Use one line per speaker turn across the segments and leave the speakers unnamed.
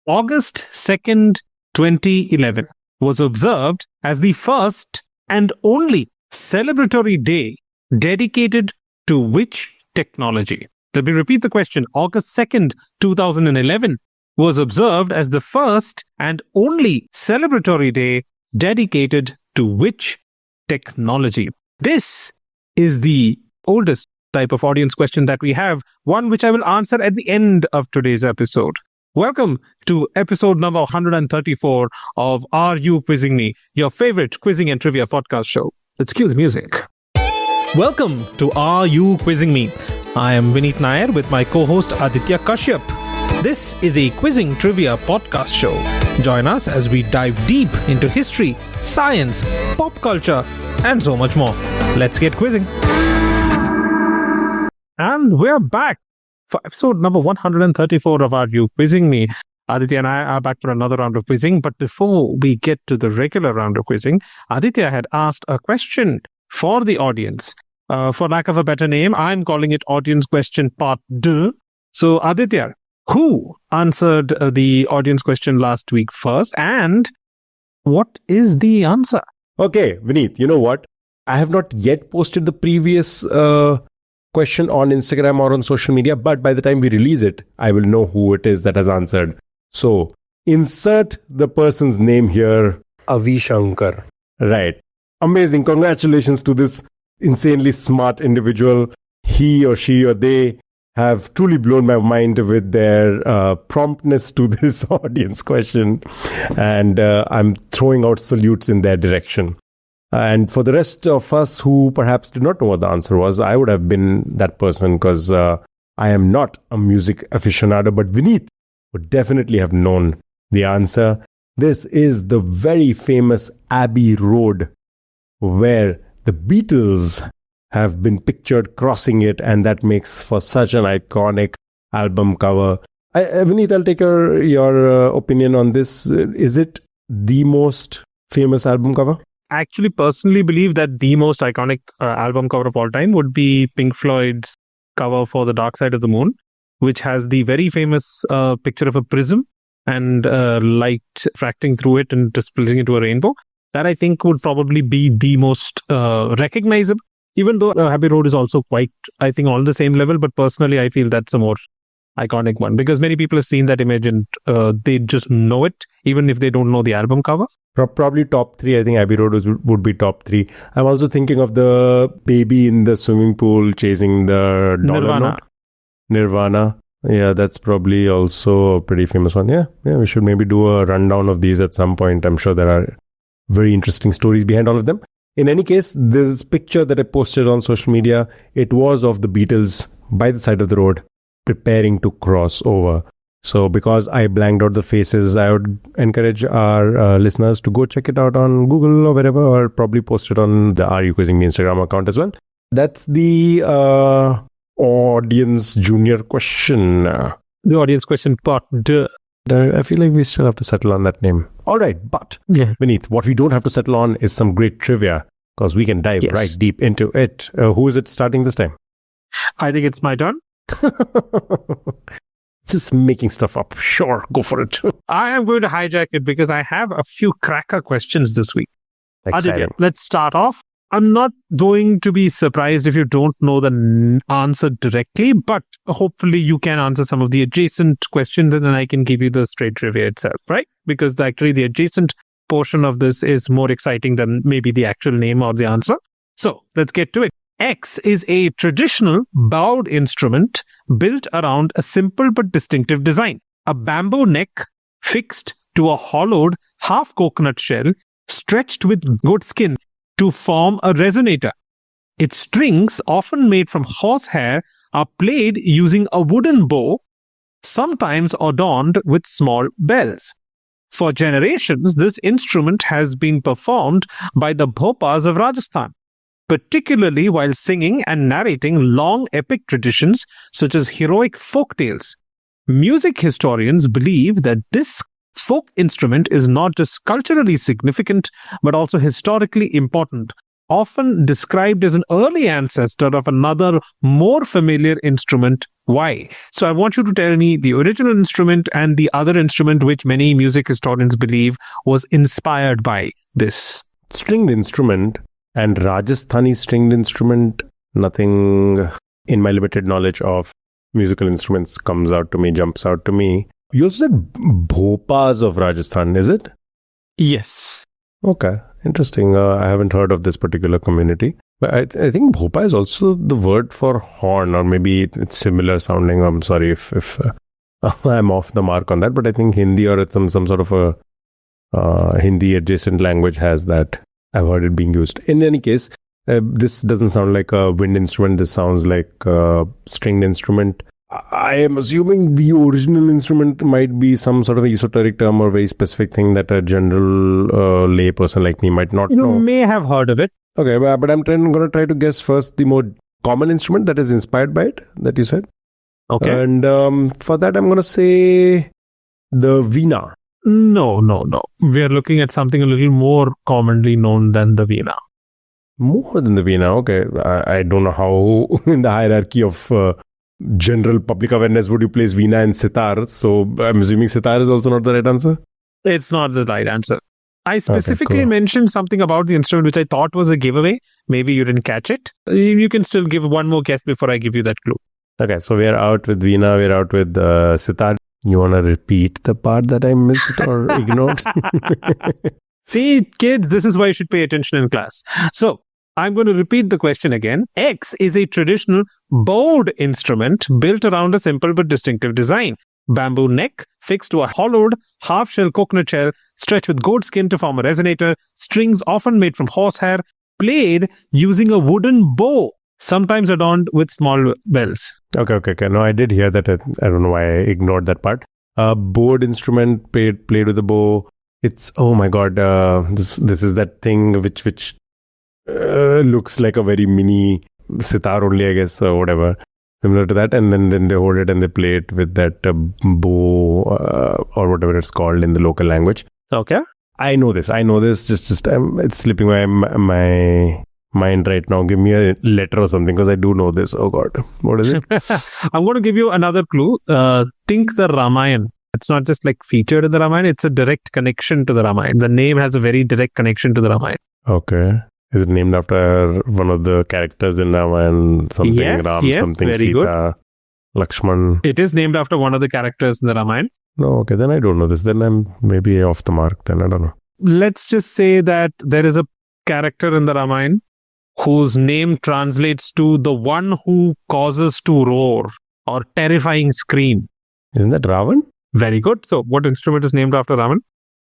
August 2nd, 2011 was observed as the first and only celebratory day dedicated to which technology? Let me repeat the question. August 2nd, 2011 was observed as the first and only celebratory day dedicated to which technology? This is the oldest type of audience question that we have, one which I will answer at the end of today's episode. Welcome to episode number 134 of Are You Quizzing Me, your favorite quizzing and trivia podcast show. Let's cue the music. Welcome to Are You Quizzing Me? I am Vineet Nair with my co-host Aditya Kashyap. This is a quizzing trivia podcast show. Join us as we dive deep into history, science, pop culture, and so much more. Let's get quizzing. And we're back for episode number 134 of Are You Quizzing Me? Aditya and I are back for another round of quizzing. But before we get to the regular round of quizzing, Aditya had asked a question for the audience. For lack of a better name, I'm calling it Audience Question Part 2. So, Aditya, who answered the audience question last week first? And what is the answer?
Okay, Vineet, you know what? I have not yet posted the previous question on Instagram or on social media, but by the time we release it, I will know who it is that has answered. So, insert the person's name here.
Avishankar.
Right. Amazing. Congratulations to this insanely smart individual. He or she or they have truly blown my mind with their promptness to this audience question. And I'm throwing out salutes in their direction. And for the rest of us who perhaps did not know what the answer was, I would have been that person because I am not a music aficionado, but Vineet would definitely have known the answer. This is the very famous Abbey Road where the Beatles have been pictured crossing it, and that makes for such an iconic album cover. Vineet, I'll take your opinion on this. Is it the most famous album cover?
I actually personally believe that the most iconic album cover of all time would be Pink Floyd's cover for The Dark Side of the Moon, which has the very famous picture of a prism and light fracting through it and splitting into a rainbow. That I think would probably be the most recognizable, even though Abbey Road is also quite, I think, on the same level. But personally, I feel that's a more iconic one because many people have seen that image and they just know it, even if they don't know the album cover.
Probably top 3. I think Abbey Road would be top 3. I'm also thinking of the baby in the swimming pool chasing the dollar note. Nirvana. Yeah, that's probably also a pretty famous one. Yeah, we should maybe do a rundown of these at some point. I'm sure there are very interesting stories behind all of them. In any case, this picture that I posted on social media, it was of the Beatles by the side of the road preparing to cross over. So because I blanked out the faces, I would encourage our listeners to go check it out on Google or wherever, or probably post it on the Are You Quizzing Me Instagram account as well. That's the audience junior question.
The audience question part 2.
I feel like we still have to settle on that name. All right, but Vineet, what we don't have to settle on is some great trivia because we can dive right deep into it. Who is it starting this time?
I think it's my turn.
Just making stuff up. Sure, go for it.
I am going to hijack it because I have a few cracker questions this week.
Exciting.
Aditya, let's start off. I'm not going to be surprised if you don't know the answer directly, but hopefully you can answer some of the adjacent questions and then I can give you the straight trivia itself, right? Because actually the adjacent portion of this is more exciting than maybe the actual name or the answer. So let's get to it. X is a traditional bowed instrument built around a simple but distinctive design. A bamboo neck fixed to a hollowed half coconut shell stretched with goat skin to form a resonator. Its strings, often made from horsehair, are played using a wooden bow, sometimes adorned with small bells. For generations, this instrument has been performed by the Bhopas of Rajasthan, particularly while singing and narrating long epic traditions such as heroic folk tales. Music historians believe that this folk instrument is not just culturally significant, but also historically important, often described as an early ancestor of another more familiar instrument, Why? So I want you to tell me the original instrument and the other instrument which many music historians believe was inspired by this.
Stringed instrument and Rajasthani stringed instrument, nothing in my limited knowledge of musical instruments jumps out to me. You also said Bhopas of Rajasthan, is it?
Yes.
Okay, interesting. I haven't heard of this particular community. But I think Bhopa is also the word for horn, or maybe it's similar sounding. I'm sorry if I'm off the mark on that, but I think Hindi or it's some sort of a Hindi adjacent language has that. I've heard it being used. In any case, this doesn't sound like a wind instrument. This sounds like a stringed instrument. I am assuming the original instrument might be some sort of esoteric term or very specific thing that a general lay person like me might not know.
You may have heard of it.
Okay, but I'm going to try to guess first the more common instrument that is inspired by it, that you said.
Okay.
And for that, I'm going to say the Veena.
No. We are looking at something a little more commonly known than the Veena.
More than the Veena, okay. I don't know how in the hierarchy of general public awareness would you place Veena and sitar. So I'm assuming sitar is also not the right answer?
It's not the right answer. I specifically
Okay, cool.
mentioned something about the instrument which I thought was a giveaway. Maybe you didn't catch it. You can still give one more guess before I give you that clue.
Okay, so we're out with Veena, we're out with sitar. You want to repeat the part that I missed or ignored?
See, kids, this is why you should pay attention in class. So, I'm going to repeat the question again. X is a traditional bowed instrument built around a simple but distinctive design. Bamboo neck fixed to a hollowed half-shell coconut shell stretched with goat skin to form a resonator, strings often made from horsehair, played using a wooden bow, sometimes adorned with small bells.
Okay. No, I did hear that. I don't know why I ignored that part. Bowed instrument played with a bow. It's, oh my God, this is that thing which looks like a very mini sitar only, I guess, or whatever. Similar to that, and then they hold it and they play it with that bow or whatever it's called in the local language.
Okay.
I know this. Just it's slipping my mind right now. Give me a letter or something because I do know this. Oh God, what is it?
I'm going to give you another clue. Think the Ramayana. It's not just like featured in the Ramayana. It's a direct connection to the Ramayana. The name has a very direct connection to the Ramayana.
Okay. Is it named after one of the characters in Ramayana? Something
Yes,
Ram, something
very
Sita,
good.
Lakshman.
It is named after one of the characters in the Ramayana.
No, okay, then I don't know this. Then I'm maybe off the mark. Then I don't know.
Let's just say that there is a character in the Ramayana whose name translates to the one who causes to roar or terrifying scream.
Isn't that Ravan?
Very good. So, what instrument is named after Ravan?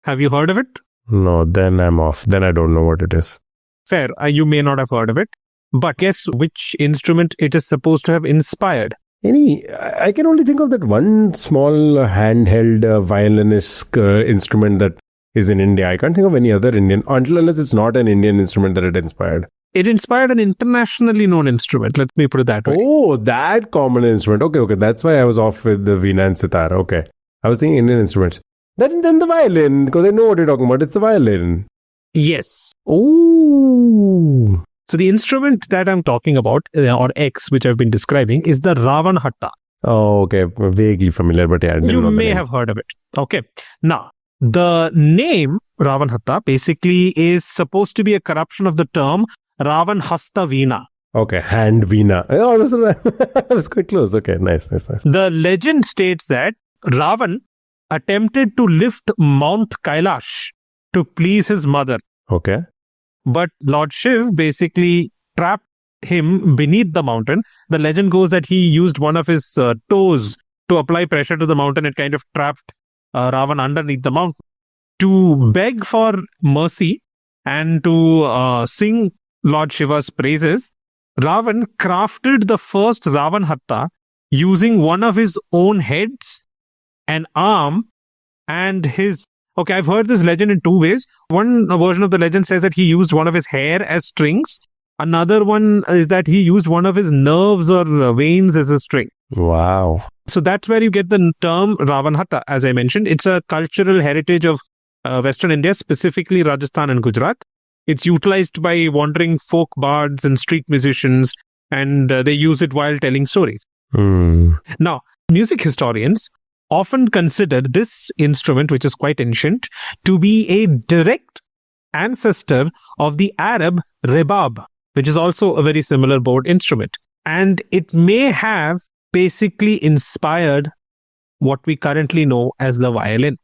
Have you heard of it?
No, then I'm off. Then I don't know what it is.
Fair. You may not have heard of it. But guess which instrument it is supposed to have inspired?
I can only think of that one small handheld violin-esque instrument that is in India. I can't think of any other Indian, unless it's not an Indian instrument that it inspired.
It inspired an internationally known instrument. Let me put it that way.
Oh, that common instrument. Okay. That's why I was off with the Veena and sitar. Okay. I was thinking Indian instruments. Then the violin, because I know what you're talking about. It's the violin.
Yes.
Oh.
So the instrument that I'm talking about, or X, which I've been describing, is the Ravanhatta.
Oh, okay. Vaguely familiar, but yeah. I didn't
You
know the
may
name.
have heard of it. Okay. Now, the name Ravanhatta basically is supposed to be a corruption of the term Ravanhasta Veena.
Okay, hand Veena. Oh, I was quite close. Okay, nice.
The legend states that Ravan attempted to lift Mount Kailash to please his mother.
Okay.
But Lord Shiv basically trapped him beneath the mountain. The legend goes that he used one of his toes to apply pressure to the mountain. It kind of trapped Ravan underneath the mountain. To beg for mercy and to sing Lord Shiva's praises, Ravan crafted the first Ravanhatta using one of his own heads, an arm, and his... Okay, I've heard this legend in two ways. One version of the legend says that he used one of his hair as strings. Another one is that he used one of his nerves or veins as a string.
Wow.
So that's where you get the term Ravanhatta. As I mentioned, it's a cultural heritage of Western India, specifically Rajasthan and Gujarat. It's utilized by wandering folk bards and street musicians, and they use it while telling stories.
Hmm.
Now, music historians often consider this instrument, which is quite ancient, to be a direct ancestor of the Arab rebab, which is also a very similar board instrument. And it may have basically inspired what we currently know as the violin.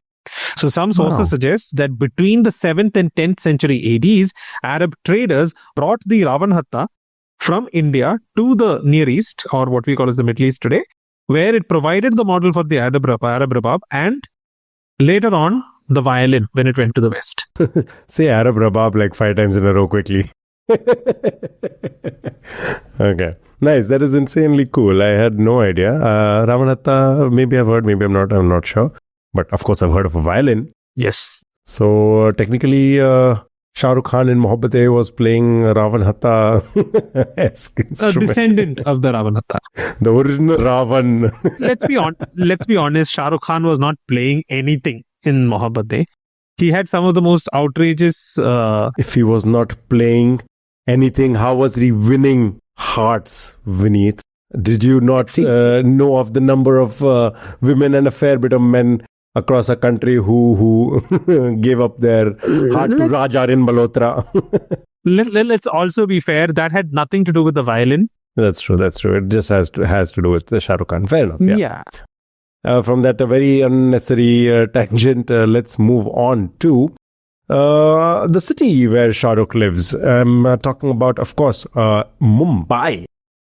So some sources
Wow.
suggest that between the 7th and 10th century ADs, Arab traders brought the Ravanhatta from India to the Near East, or what we call as the Middle East today, where it provided the model for the Arab rebab and later on the violin when it went to the West.
Say Arab Rabab like 5 times in a row quickly. Okay. Nice. That is insanely cool. I had no idea. Ramanatha, maybe I've heard, maybe I'm not sure. But of course, I've heard of a violin.
Yes.
So technically, Shah Rukh Khan in Mohabbatein was playing Ravan Hatta-esque
A
instrument.
descendant of the Ravanhatta.
The original Ravan.
Let's be honest, Shah Rukh Khan was not playing anything in Mohabbatein. He had some of the most outrageous...
If he was not playing anything, how was he winning hearts, Vineet? Did you not know of the number of women and a fair bit of men across a country who gave up their heart to Rajarin Malhotra?
Let's also be fair, that had nothing to do with the violin.
That's true. It just has to do with the Shah Rukh Khan. Fair enough. Yeah. From that very unnecessary tangent, let's move on to the city where Shah Rukh lives. I'm talking about, of course, Mumbai,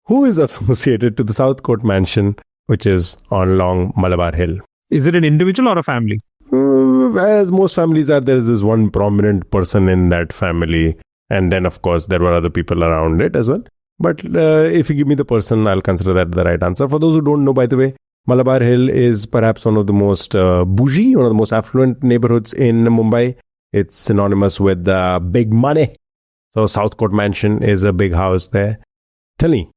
who is associated to the South Court mansion, which is on Long Malabar Hill.
Is it an individual or a family?
As most families are, there is this one prominent person in that family. And then, of course, there were other people around it as well. But if you give me the person, I'll consider that the right answer. For those who don't know, by the way, Malabar Hill is perhaps one of the most bougie, one of the most affluent neighborhoods in Mumbai. It's synonymous with big money. So South Court Mansion is a big house there. Tell me,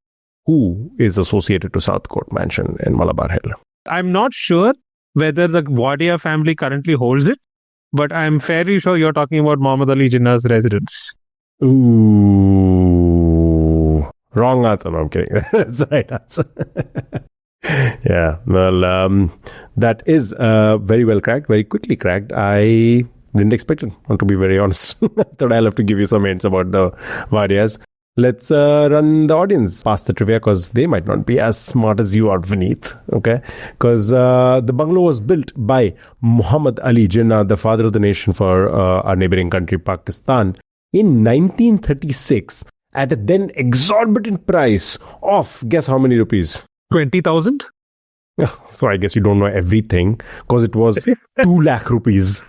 who is associated to South Court Mansion in Malabar Hill?
I'm not sure whether the Wadia family currently holds it, but I'm fairly sure you're talking about Muhammad Ali Jinnah's residence.
Ooh. Wrong answer. No, I'm kidding. That's the right answer. Yeah. Well, that is very well cracked, very quickly cracked. I didn't expect it, to be very honest. I thought I'll have to give you some hints about the Vadias. Let's run the audience past the trivia because they might not be as smart as you are, Vineet. Okay? Because the bungalow was built by Muhammad Ali Jinnah, the father of the nation for our neighboring country, Pakistan, in 1936 at a then exorbitant price of, guess how many rupees?
20,000?
So I guess you don't know everything because it was 2 lakh rupees.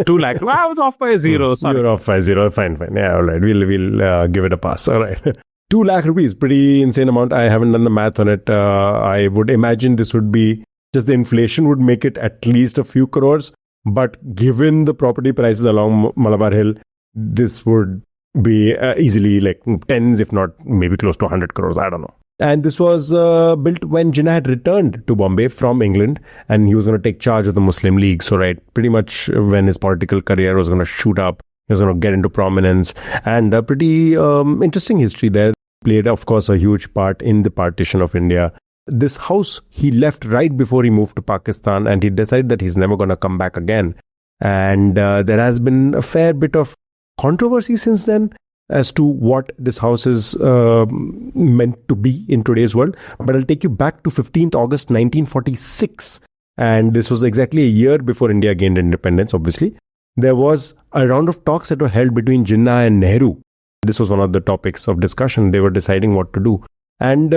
2 lakh. Well, I was off by a zero. Sorry.
You're off by 0. Fine. Yeah, all right. We'll give it a pass. All right. 2 lakh rupees. Pretty insane amount. I haven't done the math on it. I would imagine this would be just the inflation would make it at least a few crores. But given the property prices along Malabar Hill, this would be easily like tens, if not maybe close to 100 crores. I don't know. And this was built when Jinnah had returned to Bombay from England and he was going to take charge of the Muslim League. So, right, pretty much when his political career was going to shoot up, he was going to get into prominence. And a pretty interesting history there. Played, of course, a huge part in the partition of India. This house he left right before he moved to Pakistan and he decided that he's never going to come back again. And there has been a fair bit of controversy since then as to what this house is meant to be in today's world. But I'll take you back to 15th August 1946. And this was exactly a year before India gained independence, obviously. There was a round of talks that were held between Jinnah and Nehru. This was one of the topics of discussion. They were deciding what to do. And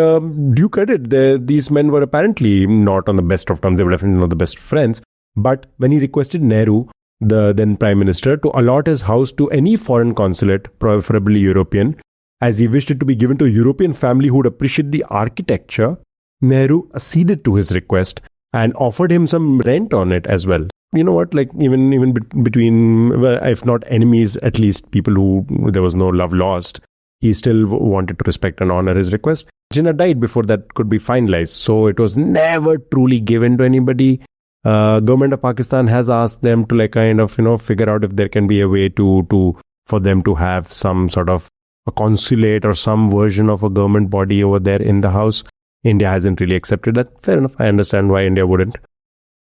due credit, these men were apparently not on the best of terms. They were definitely not the best friends. But when he requested Nehru, the then Prime Minister, to allot his house to any foreign consulate, preferably European, as he wished it to be given to a European family who would appreciate the architecture, Nehru acceded to his request and offered him some rent on it as well. You know what, like even between, if not enemies, at least people who there was no love lost, he still wanted to respect and honor his request. Jinnah died before that could be finalized, so it was never truly given to anybody. Government of Pakistan has asked them to figure out if there can be a way for them to have some sort of a consulate or some version of a government body over there in the house. India hasn't really accepted that. Fair enough. I understand why India wouldn't.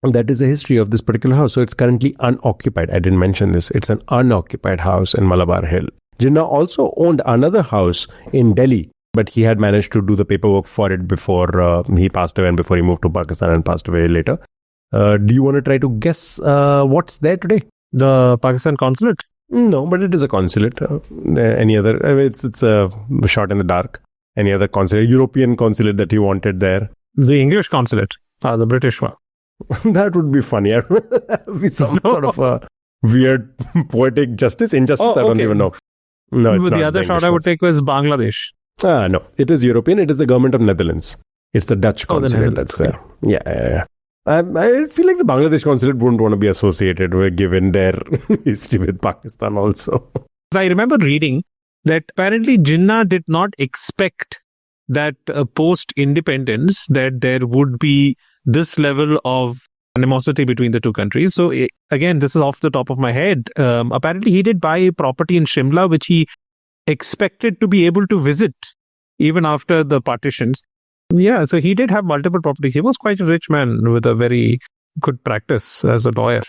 And that is the history of this particular house. So it's currently unoccupied. I didn't mention this. It's an unoccupied house in Malabar Hill. Jinnah also owned another house in Delhi, but he had managed to do the paperwork for it before he passed away and before he moved to Pakistan and passed away later. Do you want to try to guess what's there today?
The Pakistan consulate?
No, but it is a consulate. Any other? I mean, it's a shot in the dark. Any other consulate? European consulate that you wanted there?
The English consulate, the British one.
That would be funny. That would be some sort of a weird poetic injustice. I don't even know. No, it's
But
not.
the other shot I would take was Bangladesh.
No, it is European. It is the government of Netherlands. It's the Dutch consulate that's there. Yeah. I feel like the Bangladesh consulate wouldn't want to be associated with, given their history with Pakistan also.
I remember reading that apparently Jinnah did not expect that post-independence that there would be this level of animosity between the two countries. So again, this is off the top of my head. Apparently he did buy a property in Shimla, which he expected to be able to visit even after the partitions. Yeah, so he did have multiple properties. He was quite a rich man with a very good practice as a lawyer.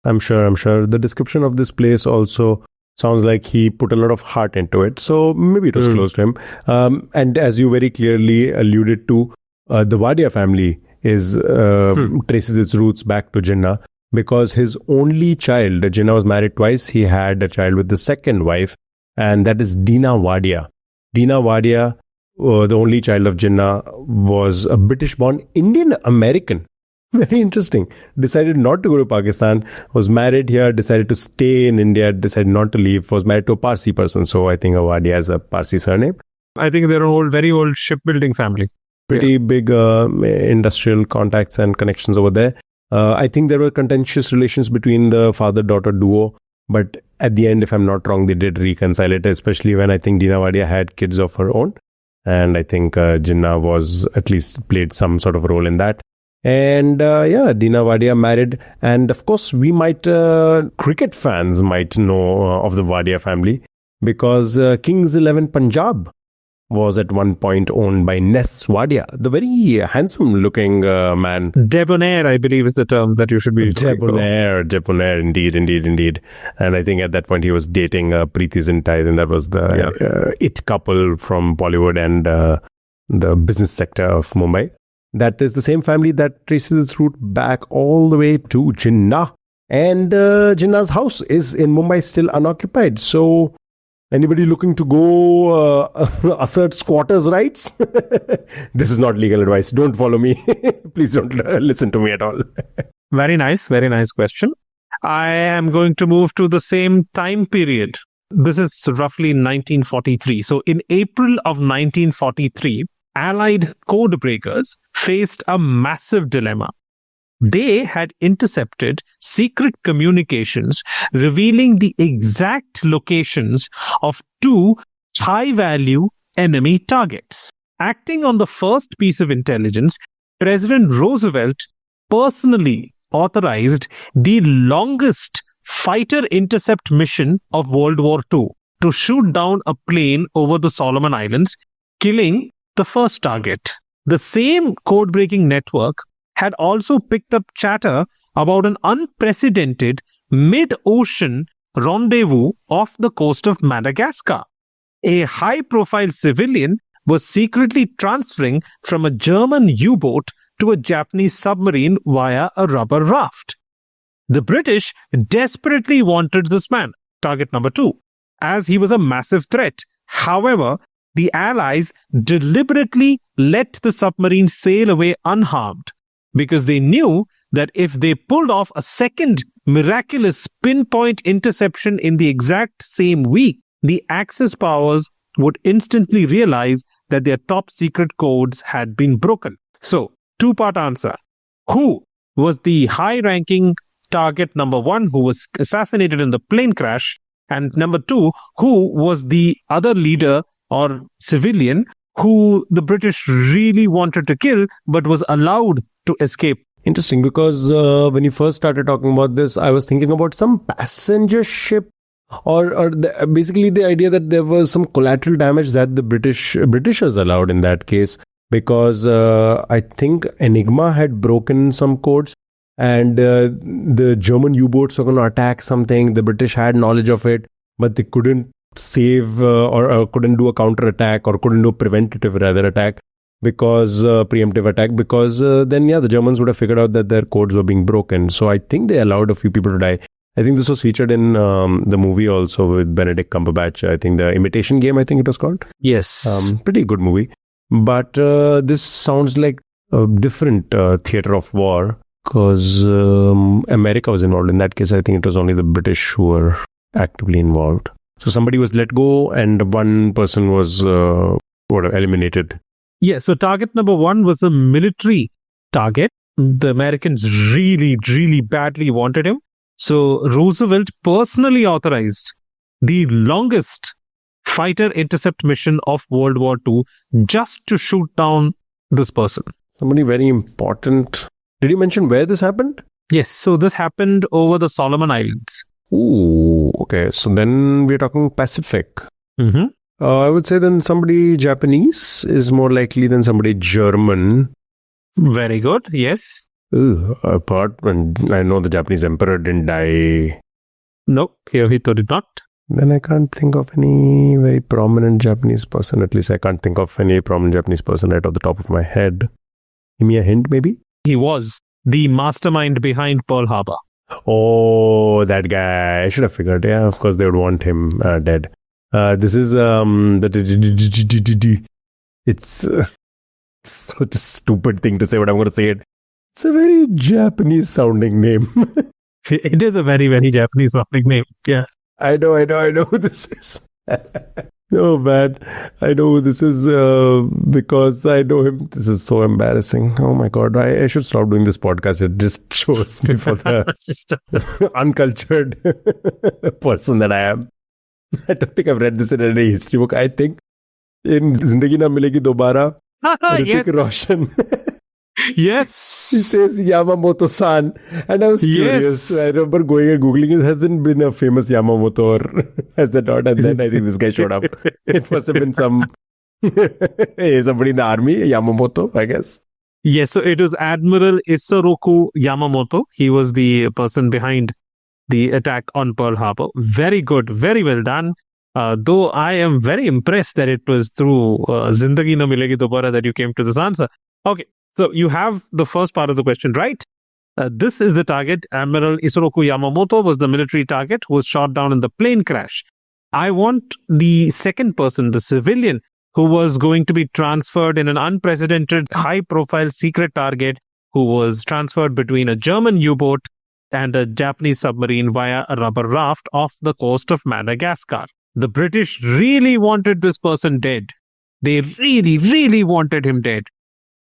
I'm sure. The description of this place also sounds like he put a lot of heart into it. So maybe it was close to him. And as you very clearly alluded to, the Wadia family traces its roots back to Jinnah because his only child, Jinnah was married twice. He had a child with the second wife, and that is Dina Wadia. Dina Wadia, the only child of Jinnah, was a British-born Indian American. Very interesting. Decided not to go to Pakistan, was married here, decided to stay in India, decided not to leave, was married to a Parsi person. So I think Wadia has a Parsi surname.
I think they're an very old shipbuilding family.
Pretty big industrial contacts and connections over there. I think there were contentious relations between the father-daughter duo, but at the end, if I'm not wrong, they did reconcile it, especially when I think Dina Wadia had kids of her own. And I think Jinnah was at least played some sort of role in that. And Dina Wadia married. And of course, we might, cricket fans might know of the Wadia family because Kings 11 Punjab was at one point owned by Ness Wadia, the very handsome looking man.
Debonair, I believe, is the term that you should be
Debonair, indeed. And I think at that point he was dating Preeti Zinta, and that was the it couple from Bollywood and the business sector of Mumbai. That is the same family that traces its root back all the way to Jinnah. And Jinnah's house is in Mumbai, still unoccupied. So anybody looking to go assert squatters' rights? This is not legal advice. Don't follow me. Please don't listen to me at all.
Very nice question. I am going to move to the same time period. This is roughly 1943. So in April of 1943, Allied code breakers faced a massive dilemma. They had intercepted secret communications revealing the exact locations of two high-value enemy targets. Acting on the first piece of intelligence, President Roosevelt personally authorized the longest fighter intercept mission of World War II to shoot down a plane over the Solomon Islands, killing the first target. The same code-breaking network had also picked up chatter about an unprecedented mid-ocean rendezvous off the coast of Madagascar. A high-profile civilian was secretly transferring from a German U-boat to a Japanese submarine via a rubber raft. The British desperately wanted this man, target number 2, as he was a massive threat. However, the Allies deliberately let the submarine sail away unharmed, because they knew that if they pulled off a second miraculous pinpoint interception in the exact same week, the Axis powers would instantly realize that their top secret codes had been broken. So, two-part answer. Who was the high-ranking target number 1 who was assassinated in the plane crash? And number 2, who was the other leader or civilian who the British really wanted to kill but was allowed to escape?
Interesting, because when you first started talking about this, I was thinking about some passenger ship or basically the idea that there was some collateral damage that the Britishers allowed in that case. because I think Enigma had broken some codes, and the German U-boats were going to attack something. The British had knowledge of it, but they couldn't save or couldn't do a counter attack, or couldn't do a preventative rather attack, because preemptive attack, because then the Germans would have figured out that their codes were being broken. So I think they allowed a few people to die. I think this was featured in the movie also with Benedict Cumberbatch. I think the Imitation Game, I think it was called.
Yes.
Pretty good movie. But this sounds like a different theater of war, because America was involved. In that case, I think it was only the British who were actively involved. So somebody was let go and one person was eliminated.
Yeah, so target number 1 was a military target. The Americans really, really badly wanted him. So Roosevelt personally authorized the longest fighter intercept mission of World War II just to shoot down this person.
Somebody very important. Did you mention where this happened?
Yes, so this happened over the Solomon Islands.
Ooh, okay. So then we're talking Pacific.
Mm-hmm.
I would say then somebody Japanese is more likely than somebody German.
Very good, yes.
Apart when I know the Japanese emperor didn't die.
No, Hirohito did not.
Then I can't think of any very prominent Japanese person. At least I can't think of any prominent Japanese person right off the top of my head. Give me a hint, maybe?
He was the mastermind behind Pearl Harbor.
Oh, that guy. I should have figured. Yeah, of course they would want him dead. This is it's such a stupid thing to say, but I'm going to say it. It's a very Japanese sounding name.
It is a very, very Japanese sounding name. Yeah.
I know who this is. Oh man, I know who this is because I know him. This is so embarrassing. Oh my god, I should stop doing this podcast. It just shows me for the uncultured person that I am. I don't think I've read this in any history book. I think in Zindagi Na Milegi Dobara, Hrithik Roshan.
Yes.
He says Yamamoto-san. And I was curious. I remember going and Googling it. Has there been a famous Yamamoto or has there not? And then I think this guy showed up. It must have been somebody in the army, Yamamoto, I guess.
Yes, so it was Admiral Isoroku Yamamoto. He was the person behind the attack on Pearl Harbor. Very good. Very well done. Though I am very impressed that it was through Zindagi Na Milegi Dobara that you came to this answer. Okay. So you have the first part of the question right. This is the target. Admiral Isoroku Yamamoto was the military target who was shot down in the plane crash. I want the second person, the civilian, who was going to be transferred in an unprecedented, high-profile secret target, who was transferred between a German U-boat and a Japanese submarine via a rubber raft off the coast of Madagascar. The British really wanted this person dead. They really, really wanted him dead.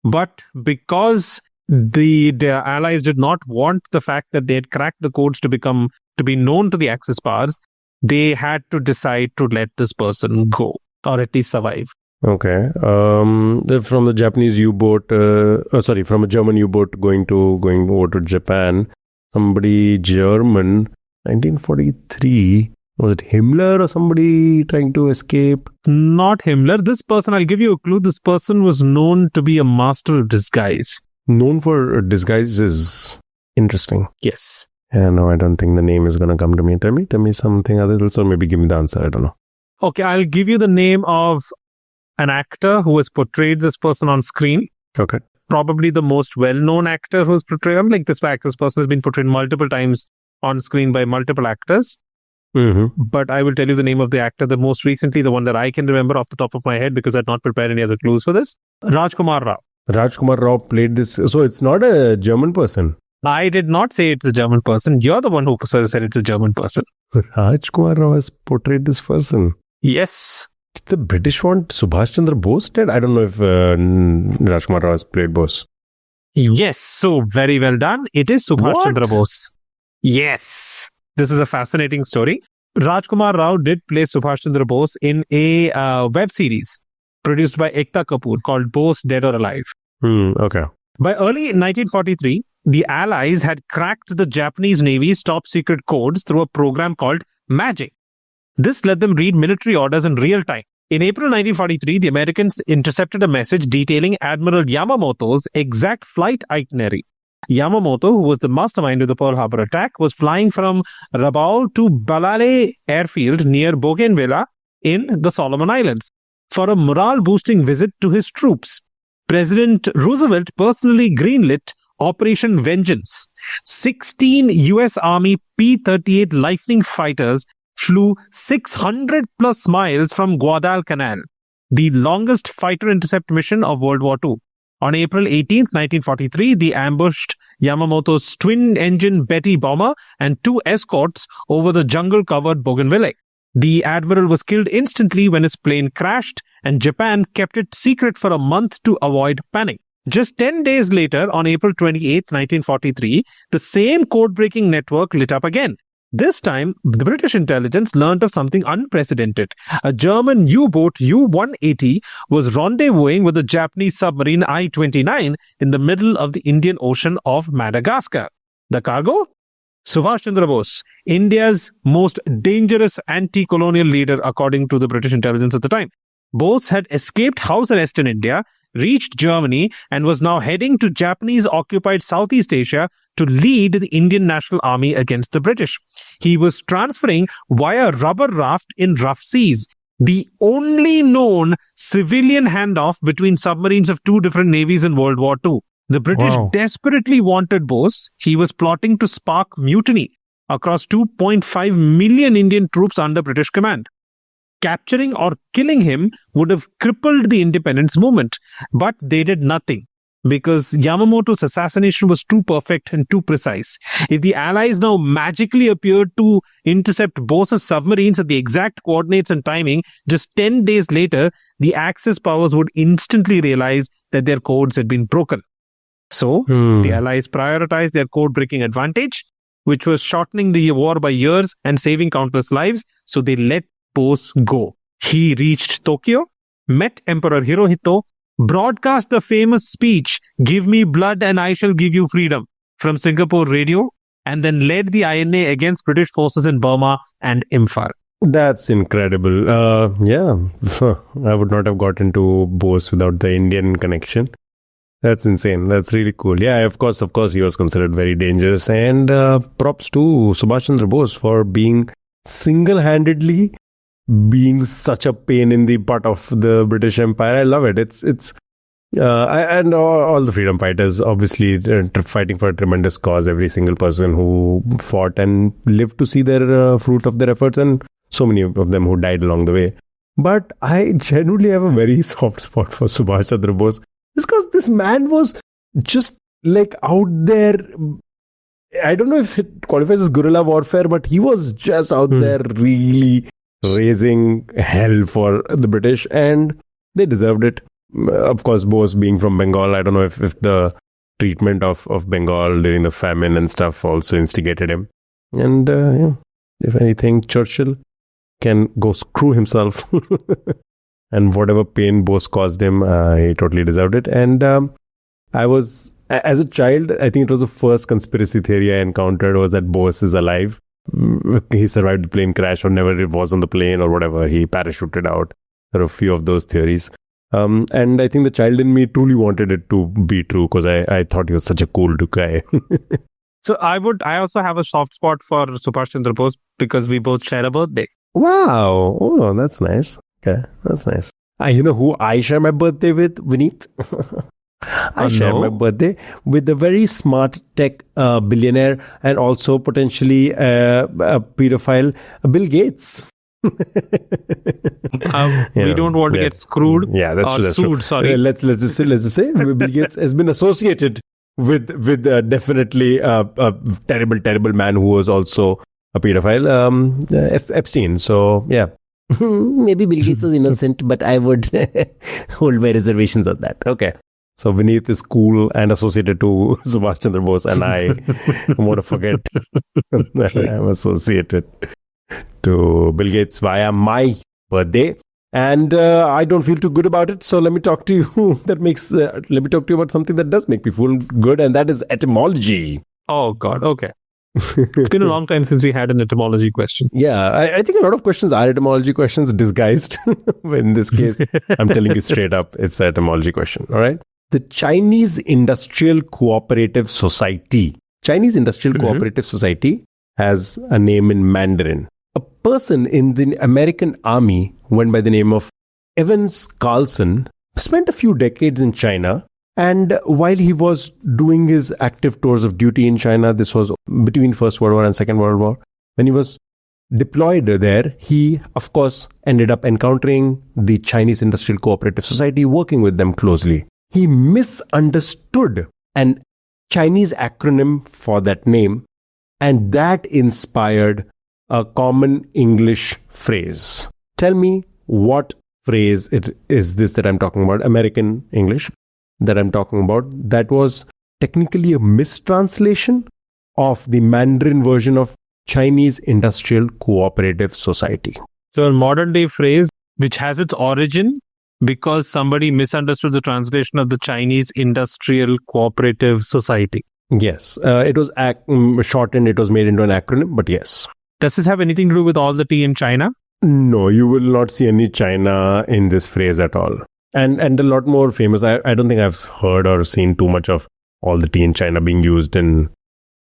But because the allies did not want the fact that they had cracked the codes to be known to the Axis powers, they had to decide to let this person go, or at least survive.
Okay. From the Japanese U-boat, from a German U-boat going over to Japan, somebody German, 1943. Was it Himmler or somebody trying to escape?
Not Himmler. This person, I'll give you a clue. This person was known to be a master of disguise.
Known for disguises. Interesting.
Yes.
Yeah, no, I don't think the name is going to come to me. Tell me something else, or maybe give me the answer. I don't know.
Okay, I'll give you the name of an actor who has portrayed this person on screen.
Okay.
Probably the most well-known actor who's portrayed. This person has been portrayed multiple times on screen by multiple actors.
Mm-hmm.
But I will tell you the name of the actor. The most recently, the one that I can remember off the top of my head, because I'd not prepared any other clues for this. Rajkumar Rao.
Rajkumar Rao played this. So it's not a German person.
I did not say it's a German person. You're the one who said it's a German person.
Rajkumar Rao has portrayed this person.
Yes.
Did the British want Subhash Chandra Bose dead? I don't know if Rajkumar Rao has played Bose.
Yes. So very well done. It is Subhash Chandra Bose. Yes. This is a fascinating story. Rajkumar Rao did play Subhash Chandra Bose in a web series produced by Ekta Kapoor called Bose Dead or Alive.
Okay.
By early 1943, the Allies had cracked the Japanese Navy's top secret codes through a program called MAGIC. This let them read military orders in real time. In April 1943, the Americans intercepted a message detailing Admiral Yamamoto's exact flight itinerary. Yamamoto, who was the mastermind of the Pearl Harbor attack, was flying from Rabaul to Balale airfield near Bougainville in the Solomon Islands for a morale-boosting visit to his troops. President Roosevelt personally greenlit Operation Vengeance. 16 U.S. Army P-38 Lightning fighters flew 600 plus miles from Guadalcanal, the longest fighter intercept mission of World War II. On April 18, 1943, they ambushed Yamamoto's twin-engine Betty bomber and 2 escorts over the jungle-covered Bougainville. The admiral was killed instantly when his plane crashed, and Japan kept it secret for a month to avoid panic. Just 10 days later, on April 28, 1943, the same code-breaking network lit up again. This time, the British intelligence learned of something unprecedented. A German U-boat U-180 was rendezvousing with a Japanese submarine I-29 in the middle of the Indian Ocean of Madagascar. The cargo? Subhash Chandra Bose, India's most dangerous anti-colonial leader according to the British intelligence at the time. Bose had escaped house arrest in India, reached Germany, and was now heading to Japanese-occupied Southeast Asia to lead the Indian National Army against the British. He was transferring via rubber raft in rough seas, the only known civilian handoff between submarines of 2 different navies in World War II. The British desperately wanted Bose. He was plotting to spark mutiny across 2.5 million Indian troops under British command. Capturing or killing him would have crippled the independence movement, but they did nothing because Yamamoto's assassination was too perfect and too precise. If the Allies now magically appeared to intercept Bose's submarines at the exact coordinates and timing, just 10 days later, the Axis powers would instantly realize that their codes had been broken. So, the Allies prioritized their code-breaking advantage, which was shortening the war by years and saving countless lives, so they let Bose go. He reached Tokyo, met Emperor Hirohito, broadcast the famous speech, "Give me blood and I shall give you freedom," from Singapore radio, and then led the INA against British forces in Burma and Imphal.
That's incredible. Yeah, I would not have got into Bose without the Indian connection. That's insane. That's really cool. Yeah, of course, he was considered very dangerous. And props to Subhash Chandra Bose for being single-handedly being such a pain in the butt of the British Empire. I love it. And all the freedom fighters, obviously, fighting for a tremendous cause. Every single person who fought and lived to see their fruit of their efforts, and so many of them who died along the way. But I genuinely have a very soft spot for Subhash Chandra Bose. It's because this man was just like out there. I don't know if it qualifies as guerrilla warfare, but he was just out there really raising hell for the British, and they deserved it. Of course, Bose being from Bengal, I don't know if the treatment of Bengal during the famine and stuff also instigated him. And if anything, Churchill can go screw himself. And whatever pain Bose caused him, he totally deserved it. And I was, as a child, I think it was the first conspiracy theory I encountered was that Bose is alive. He survived the plane crash, or never was on the plane, or whatever. He parachuted out. There are a few of those theories. And I think the child in me truly wanted it to be true because I thought he was such a cool guy.
So I also have a soft spot for Subhash Chandra Bose because we both share a birthday.
Wow. Oh, that's nice. Okay, that's nice. You know who I share my birthday with, Vineet? I share my birthday with the very smart tech billionaire and also potentially a pedophile, Bill Gates.
We don't want to get screwed.
Yeah, that's
sued.
True.
Sorry,
let's just say Bill Gates has been associated with definitely a terrible man who was also a pedophile, Epstein. So yeah. Maybe Bill Gates was innocent, but I would hold my reservations on that. Okay. So Vineet is cool and associated to Subhash Chandra Bose, and I want to forget that I am associated to Bill Gates via my birthday. And I don't feel too good about it. So let me talk to you. Let me talk to you about something that does make me feel good, and that is etymology.
Oh God. Okay. It's been a long time since we had an etymology question.
Yeah, I think a lot of questions are etymology questions disguised. In this case, I'm telling you straight up, it's an etymology question. All right. The Chinese Industrial Cooperative Society. Chinese Industrial Cooperative Society has a name in Mandarin. A person in the American army went by the name of Evans Carlson, spent a few decades in China. And while he was doing his active tours of duty in China, this was between First World War and Second World War, when he was deployed there, he, of course, ended up encountering the Chinese Industrial Cooperative Society, working with them closely. He misunderstood an Chinese acronym for that name, and that inspired a common English phrase. Tell me what phrase it is this that I'm talking about, American English that I'm talking about, that was technically a mistranslation of the Mandarin version of Chinese Industrial Cooperative Society.
So a modern day phrase which has its origin because somebody misunderstood the translation of the Chinese Industrial Cooperative Society.
Yes, it was shortened, it was made into an acronym, but yes.
Does this have anything to do with all the tea in China?
No, you will not see any China in this phrase at all. And a lot more famous. I don't think I've heard or seen too much of all the tea in China being used in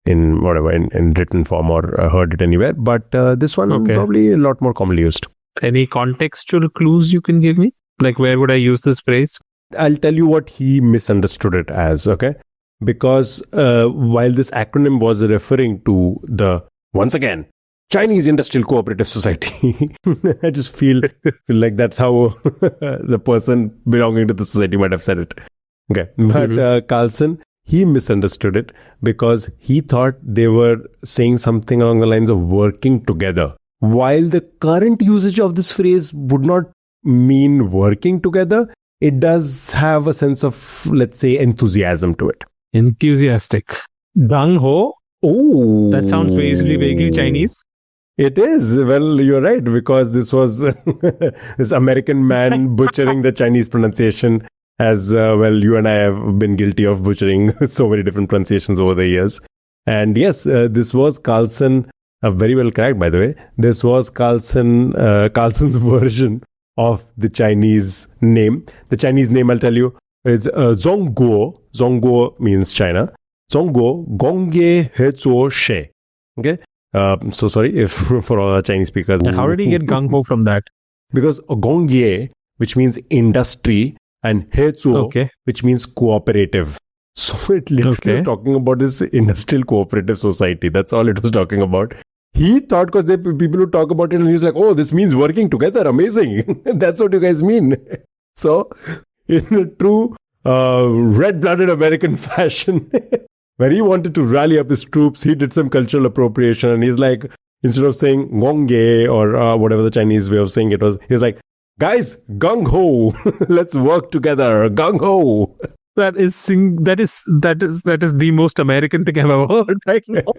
whatever, in written form or heard it anywhere. But this one probably a lot more commonly used.
Any contextual clues you can give me? Like where would I use this phrase?
I'll tell you what he misunderstood it as, okay? Because while this acronym was referring to the, once again, Chinese Industrial Cooperative Society. I just feel like that's how the person belonging to the society might have said it. Okay. But Carlson, he misunderstood it because he thought they were saying something along the lines of working together. While the current usage of this phrase would not mean working together, it does have a sense of, let's say, enthusiasm to it.
Enthusiastic. Gung ho.
Oh.
That sounds vaguely Chinese.
It is. Well, you're right, because this was this American man butchering the Chinese pronunciation as well. You and I have been guilty of butchering so many different pronunciations over the years. And yes, this was Carlson, very well cracked, by the way. This was Carlson's version of the Chinese name. The Chinese name, I'll tell you, is Zhongguo. Zhongguo means China. Zhongguo Gongye Hezuo She. Okay. So sorry if for all our Chinese speakers.
How did he get gung ho from that?
Because gongye, which means industry, and hezuo, which means cooperative. So it literally was talking about this industrial cooperative society. That's all it was talking about. He thought, because people would talk about it, and he's like, "Oh, this means working together. Amazing. That's what you guys mean." So, in a true red-blooded American fashion. When he wanted to rally up his troops, he did some cultural appropriation, and he's like, instead of saying gongye or whatever the Chinese way of saying it was, he's like, guys, gung ho, let's work together, gung ho.
That is the most American thing I've ever heard right now.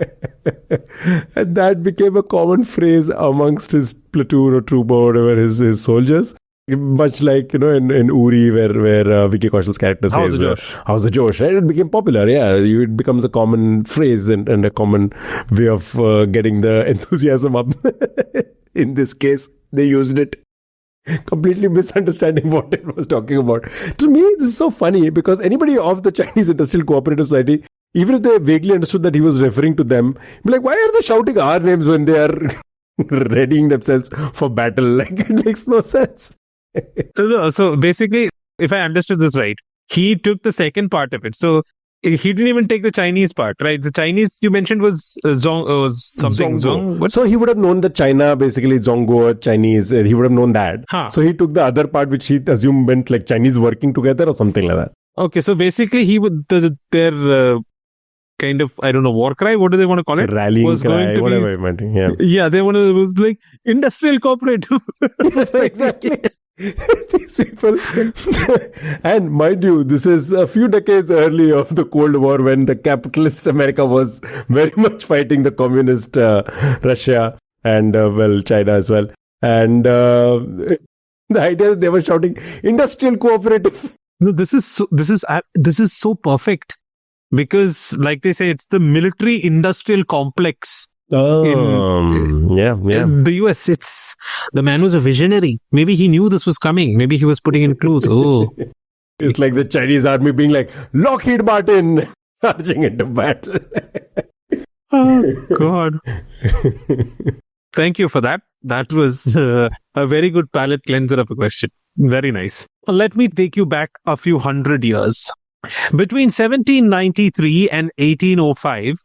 And that became a common phrase amongst his platoon or troop or whatever, his soldiers. Much like, in Uri, where Vicky Kaushal's character says, how's the Josh? Right? It became popular, yeah. It becomes a common phrase and a common way of getting the enthusiasm up. In this case, they used it, completely misunderstanding what it was talking about. To me, this is so funny because anybody of the Chinese Industrial Cooperative Society, even if they vaguely understood that he was referring to them, be like, why are they shouting our names when they are readying themselves for battle? Like, it makes no sense.
So basically, if I understood this right, he took the second part of it. So he didn't even take the Chinese part, right? The Chinese you mentioned was something Zong.
So he would have known that China, basically Zhongguo, Chinese, he would have known that. So he took the other part, which he assumed meant like Chinese working together or something like that.
Okay, so basically he would, their kind of, I don't know, war cry, what do they want to call it?
Rallying was cry, whatever it meant.
Yeah, they want to, it was like industrial cooperative.
Yes, exactly. These people. And mind you, this is a few decades early of the Cold War, when the capitalist America was very much fighting the communist Russia and China as well. And the idea that they were shouting industrial cooperative.
No, this is so perfect. because, like they say, it's the military industrial complex
Yeah.
in the US. The man was a visionary. Maybe he knew this was coming. Maybe he was putting in clues. Oh,
It's like the Chinese army being like, Lockheed Martin, charging into battle.
oh God. Thank you for that. That was a very good palate cleanser of a question. Very nice. Let me take you back a few hundred years. Between 1793 and 1805,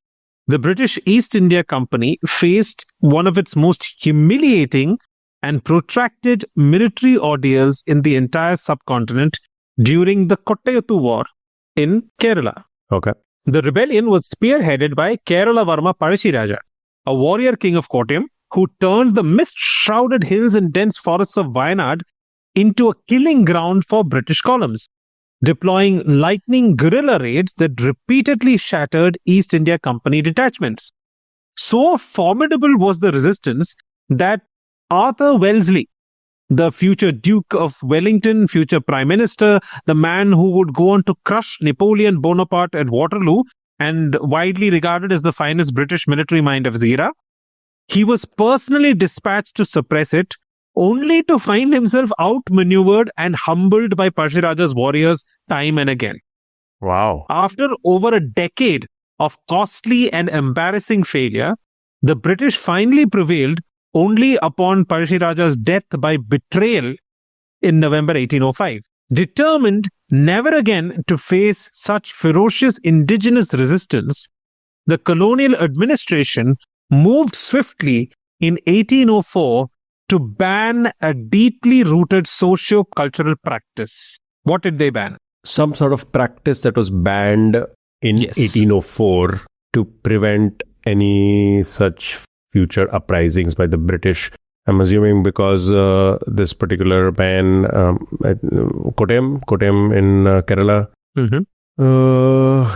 the British East India Company faced one of its most humiliating and protracted military ordeals in the entire subcontinent during the Kottayattu War in Kerala.
Okay.
The rebellion was spearheaded by Kerala Varma Parashiraja, a warrior king of Kottayam who turned the mist-shrouded hills and dense forests of Wayanad into a killing ground for British columns, deploying lightning guerrilla raids that repeatedly shattered East India Company detachments. So formidable was the resistance that Arthur Wellesley, the future Duke of Wellington, future Prime Minister, the man who would go on to crush Napoleon Bonaparte at Waterloo and widely regarded as the finest British military mind of his era, he was personally dispatched to suppress it, only to find himself outmaneuvered and humbled by Parshiraja's warriors time and again.
Wow.
After over a decade of costly and embarrassing failure, the British finally prevailed only upon Parshiraja's death by betrayal in November 1805. Determined never again to face such ferocious indigenous resistance, the colonial administration moved swiftly in 1804 to ban a deeply rooted socio-cultural practice. What did they ban?
Some sort of practice that was banned in
Yes.
1804 to prevent any such future uprisings by the British. I'm assuming because this particular ban, Kottayam in Kerala,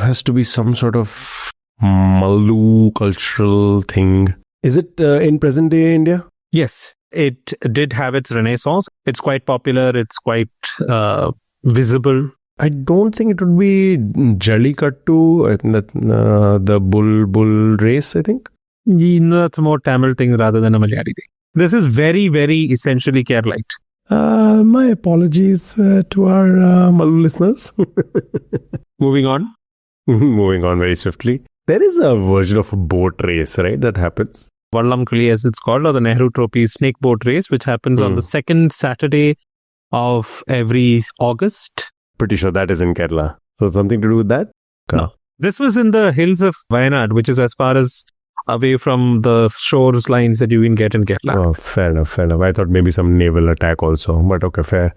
has to be some sort of Mallu cultural thing. Is it in present day India?
Yes, it did have its renaissance. It's quite popular. It's quite visible.
I don't think it would be Jallikattu, the bull race, I think.
That's a more Tamil thing rather than a Malayali thing. This is very, very essentially Keralite.
My apologies to our Mallu listeners.
Moving on.
Moving on very swiftly. There is a version of a boat race, right, that happens.
Vallam Kuli, as it's called, or the Nehru Trophy snake boat race, which happens on the second Saturday of every August.
Pretty sure that is in Kerala. So something to do with that?
No. This was in the hills of Wayanad, which is as far as away from the shores lines that you can get in Kerala.
Oh, fair enough. I thought maybe some naval attack also, but okay, fair.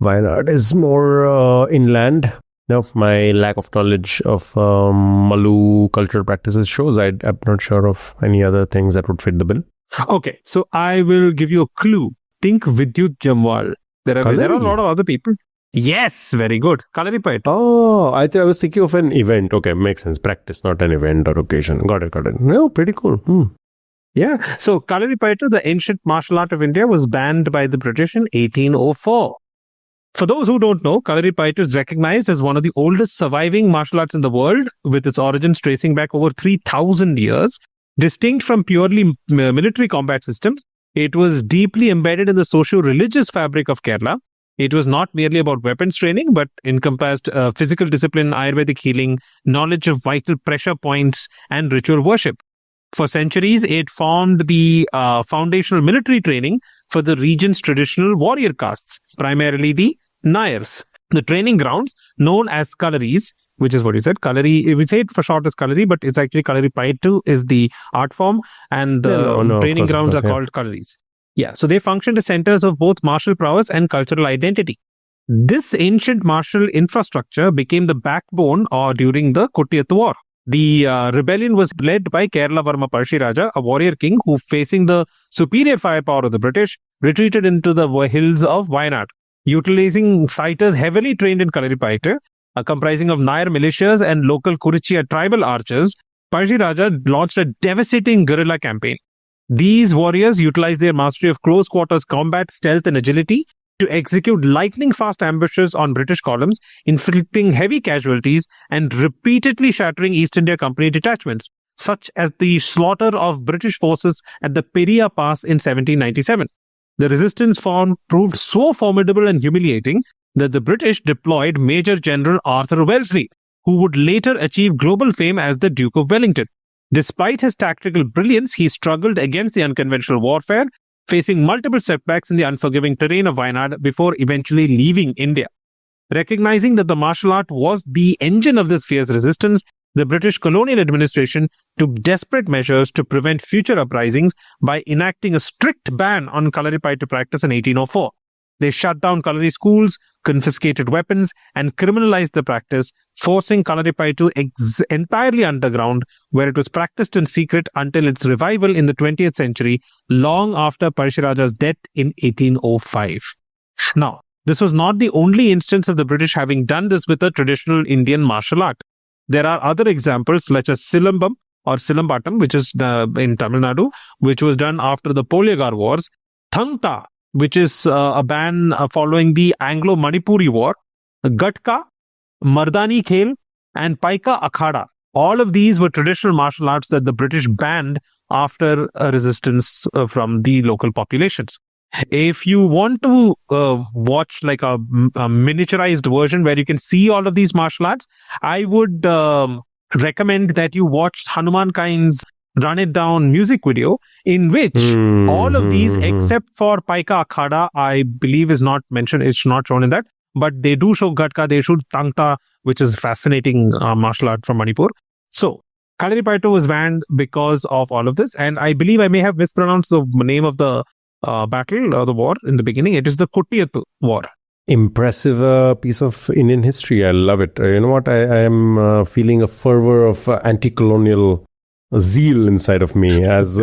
Wayanad is more inland. No, my lack of knowledge of Mallu cultural practices shows I'm not sure of any other things that would fit the bill.
Okay, so I will give you a clue. Think Vidyut Jamwal. There are a lot of other people. Yes, very good. Kalaripayat.
Oh, I was thinking of an event. Okay, makes sense. Practice, not an event or occasion. Got it. No, pretty cool.
Yeah. So Kalaripayattu, the ancient martial art of India, was banned by the British in 1804. For those who don't know, Kalaripayattu is recognized as one of the oldest surviving martial arts in the world, with its origins tracing back over 3,000 years. Distinct from purely military combat systems, it was deeply embedded in the socio-religious fabric of Kerala. It was not merely about weapons training, but encompassed physical discipline, Ayurvedic healing, knowledge of vital pressure points, and ritual worship. For centuries, it formed the foundational military training for the region's traditional warrior castes, primarily the Nayars. The training grounds, known as Kalaris, which is what you said, Kalari, we say it for short as Kalari, but it's actually Kalaripayattu is the art form, and the training grounds are called Kalaris. Yeah, so they functioned as centers of both martial prowess and cultural identity. This ancient martial infrastructure became the backbone during the Kottayattu War. The rebellion was led by Kerala Varma Parshiraja, a warrior king who, facing the superior firepower of the British, retreated into the hills of Wayanad. Utilizing fighters heavily trained in Kalaripayattu, comprising of Nayar militias and local Kurichiya tribal archers, Parshiraja launched a devastating guerrilla campaign. These warriors utilized their mastery of close quarters combat, stealth, and agility to execute lightning-fast ambushes on British columns, inflicting heavy casualties and repeatedly shattering East India Company detachments, such as the slaughter of British forces at the Peria Pass in 1797. The resistance proved so formidable and humiliating that the British deployed Major General Arthur Wellesley, who would later achieve global fame as the Duke of Wellington. Despite his tactical brilliance, he struggled against the unconventional warfare, facing multiple setbacks in the unforgiving terrain of Wayanad before eventually leaving India. Recognizing that the martial art was the engine of this fierce resistance, the British colonial administration took desperate measures to prevent future uprisings by enacting a strict ban on Kalaripayattu practice in 1804. They shut down Kalari schools, confiscated weapons, and criminalized the practice, forcing Kalaripayattu entirely underground, where it was practiced in secret until its revival in the 20th century, long after Parshiraja's death in 1805. Now, this was not the only instance of the British having done this with a traditional Indian martial art. There are other examples, such as Silambam or Silambatam, which is in Tamil Nadu, which was done after the Poliagar Wars, Thangta, which is a ban following the Anglo-Manipuri War, Gatka, Mardani Khel, and Paika Akhada. All of these were traditional martial arts that the British banned after a resistance from the local populations. If you want to watch like a miniaturized version where you can see all of these martial arts, I would recommend that you watch Hanuman Kain's Run It Down music video, in which all of these, except for Paika Akhada, I believe is not mentioned, it's not shown in that, but they do show Gatka, they show Tangta, which is fascinating martial art from Manipur. So, Kalaripayattu was banned because of all of this, and I believe I may have mispronounced the name of the battle or the war in the beginning. It is the Kuttiyattu War.
Impressive piece of Indian history. I love it. You know what? I am feeling a fervor of anti-colonial zeal inside of me, as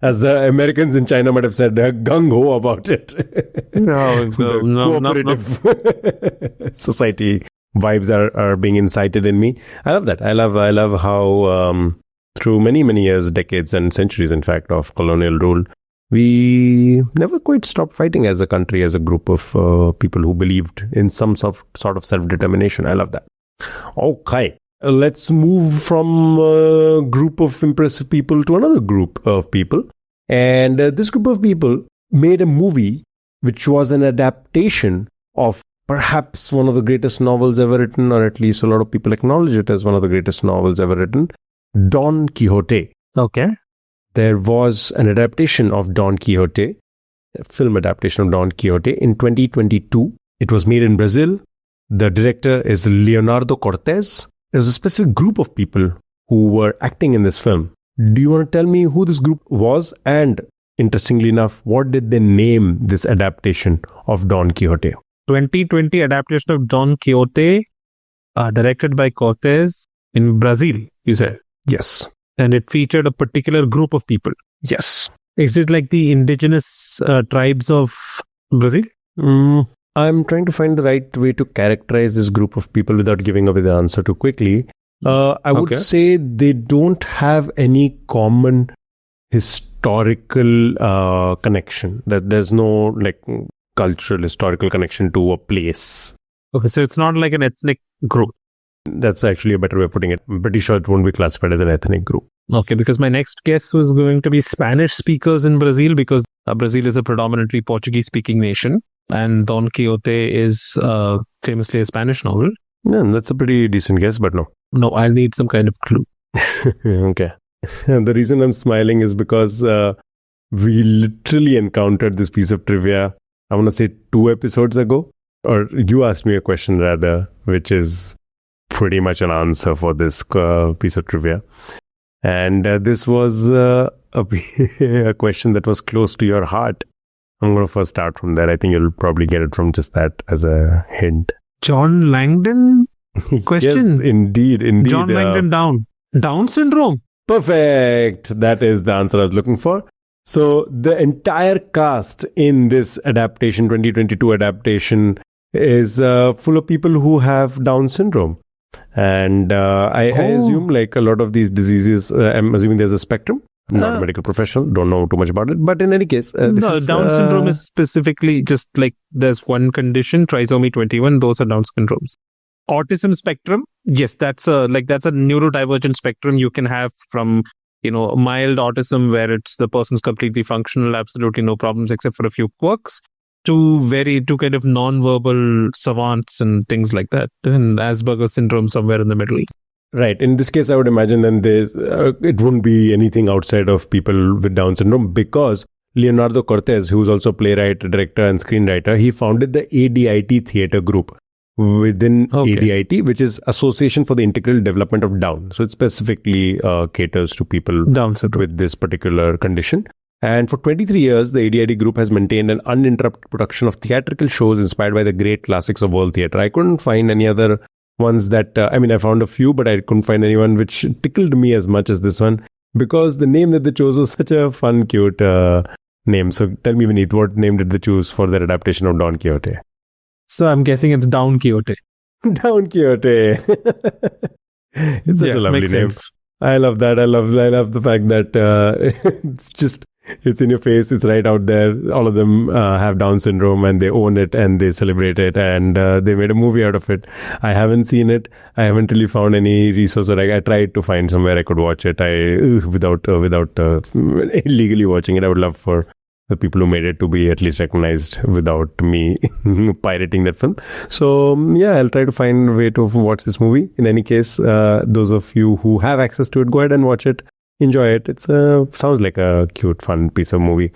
as the Americans in China might have said, gung ho about it.
No,
cooperative society vibes are being incited in me. I love that. I love how through many years, decades, and centuries, in fact, of colonial rule, we never quite stopped fighting as a country, as a group of people who believed in some sort of self-determination. I love that. Okay. Let's move from a group of impressive people to another group of people. And this group of people made a movie which was an adaptation of perhaps one of the greatest novels ever written, or at least a lot of people acknowledge it as one of the greatest novels ever written, Don Quixote.
Okay.
There was an adaptation of Don Quixote, a film adaptation of Don Quixote in 2022. It was made in Brazil. The director is Leonardo Cortés. There's a specific group of people who were acting in this film. Do you want to tell me who this group was? And interestingly enough, what did they name this adaptation of Don Quixote?
2020 adaptation of Don Quixote, directed by Cortés in Brazil, you said?
Yes.
And it featured a particular group of people.
Yes.
Is it like the indigenous tribes of Brazil?
I'm trying to find the right way to characterize this group of people without giving away the answer too quickly. I would say they don't have any common historical connection. That there's no like cultural historical connection to a place.
Okay, so it's not like an ethnic group.
That's actually a better way of putting it. I'm pretty sure it won't be classified as an ethnic group.
Okay, because my next guess was going to be Spanish speakers in Brazil, because Brazil is a predominantly Portuguese speaking nation, and Don Quixote is famously a Spanish novel.
Yeah, that's a pretty decent guess, but no.
No, I'll need some kind of clue.
Okay. The reason I'm smiling is because we literally encountered this piece of trivia, I want to say 2 episodes ago, or you asked me a question rather, which is pretty much an answer for this piece of trivia. And this was a question that was close to your heart. I'm going to first start from there. I think you'll probably get it from just that as a hint.
John Langdon question?
Yes, indeed.
John Langdon Down syndrome?
Perfect. That is the answer I was looking for. So the entire cast in this adaptation, 2022 adaptation, is full of people who have Down syndrome. And I assume like a lot of these diseases, I'm assuming there's a spectrum. Not a medical professional, don't know too much about it. But in any case,
no, Down syndrome is specifically just like there's one condition, trisomy 21. Those are Down syndromes. Autism spectrum, yes, that's a neurodivergent spectrum you can have from mild autism where it's the person's completely functional, absolutely no problems except for a few quirks, to kind of non-verbal savants and things like that, and Asperger's syndrome somewhere in the middle.
Right. In this case, I would imagine then it wouldn't be anything outside of people with Down syndrome, because Leonardo Cortez, who's also playwright, director, and screenwriter, he founded the ADIT theater group within ADIT, which is Association for the Integral Development of Down. So it specifically caters to people
Down syndrome
with this particular condition. And for 23 years, the ADIT group has maintained an uninterrupted production of theatrical shows inspired by the great classics of world theatre. I couldn't find any other ones that, I found a few, but I couldn't find anyone which tickled me as much as this one, because the name that they chose was such a fun, cute name. So tell me, Vineet, what name did they choose for their adaptation of Don Quixote?
So I'm guessing it's Down Quixote.
Down Quixote. It's such a lovely name.
Sense.
I love that. I love the fact that it's in your face. It's right out there. All of them have Down syndrome, and they own it and they celebrate it, and they made a movie out of it. I haven't seen it. I haven't really found any resource. I tried to find somewhere I could watch it. Without illegally watching it. I would love for the people who made it to be at least recognized without me pirating that film. So yeah, I'll try to find a way to watch this movie. In any case, those of you who have access to it, go ahead and watch it. Enjoy it. It's sounds like a cute, fun piece of movie.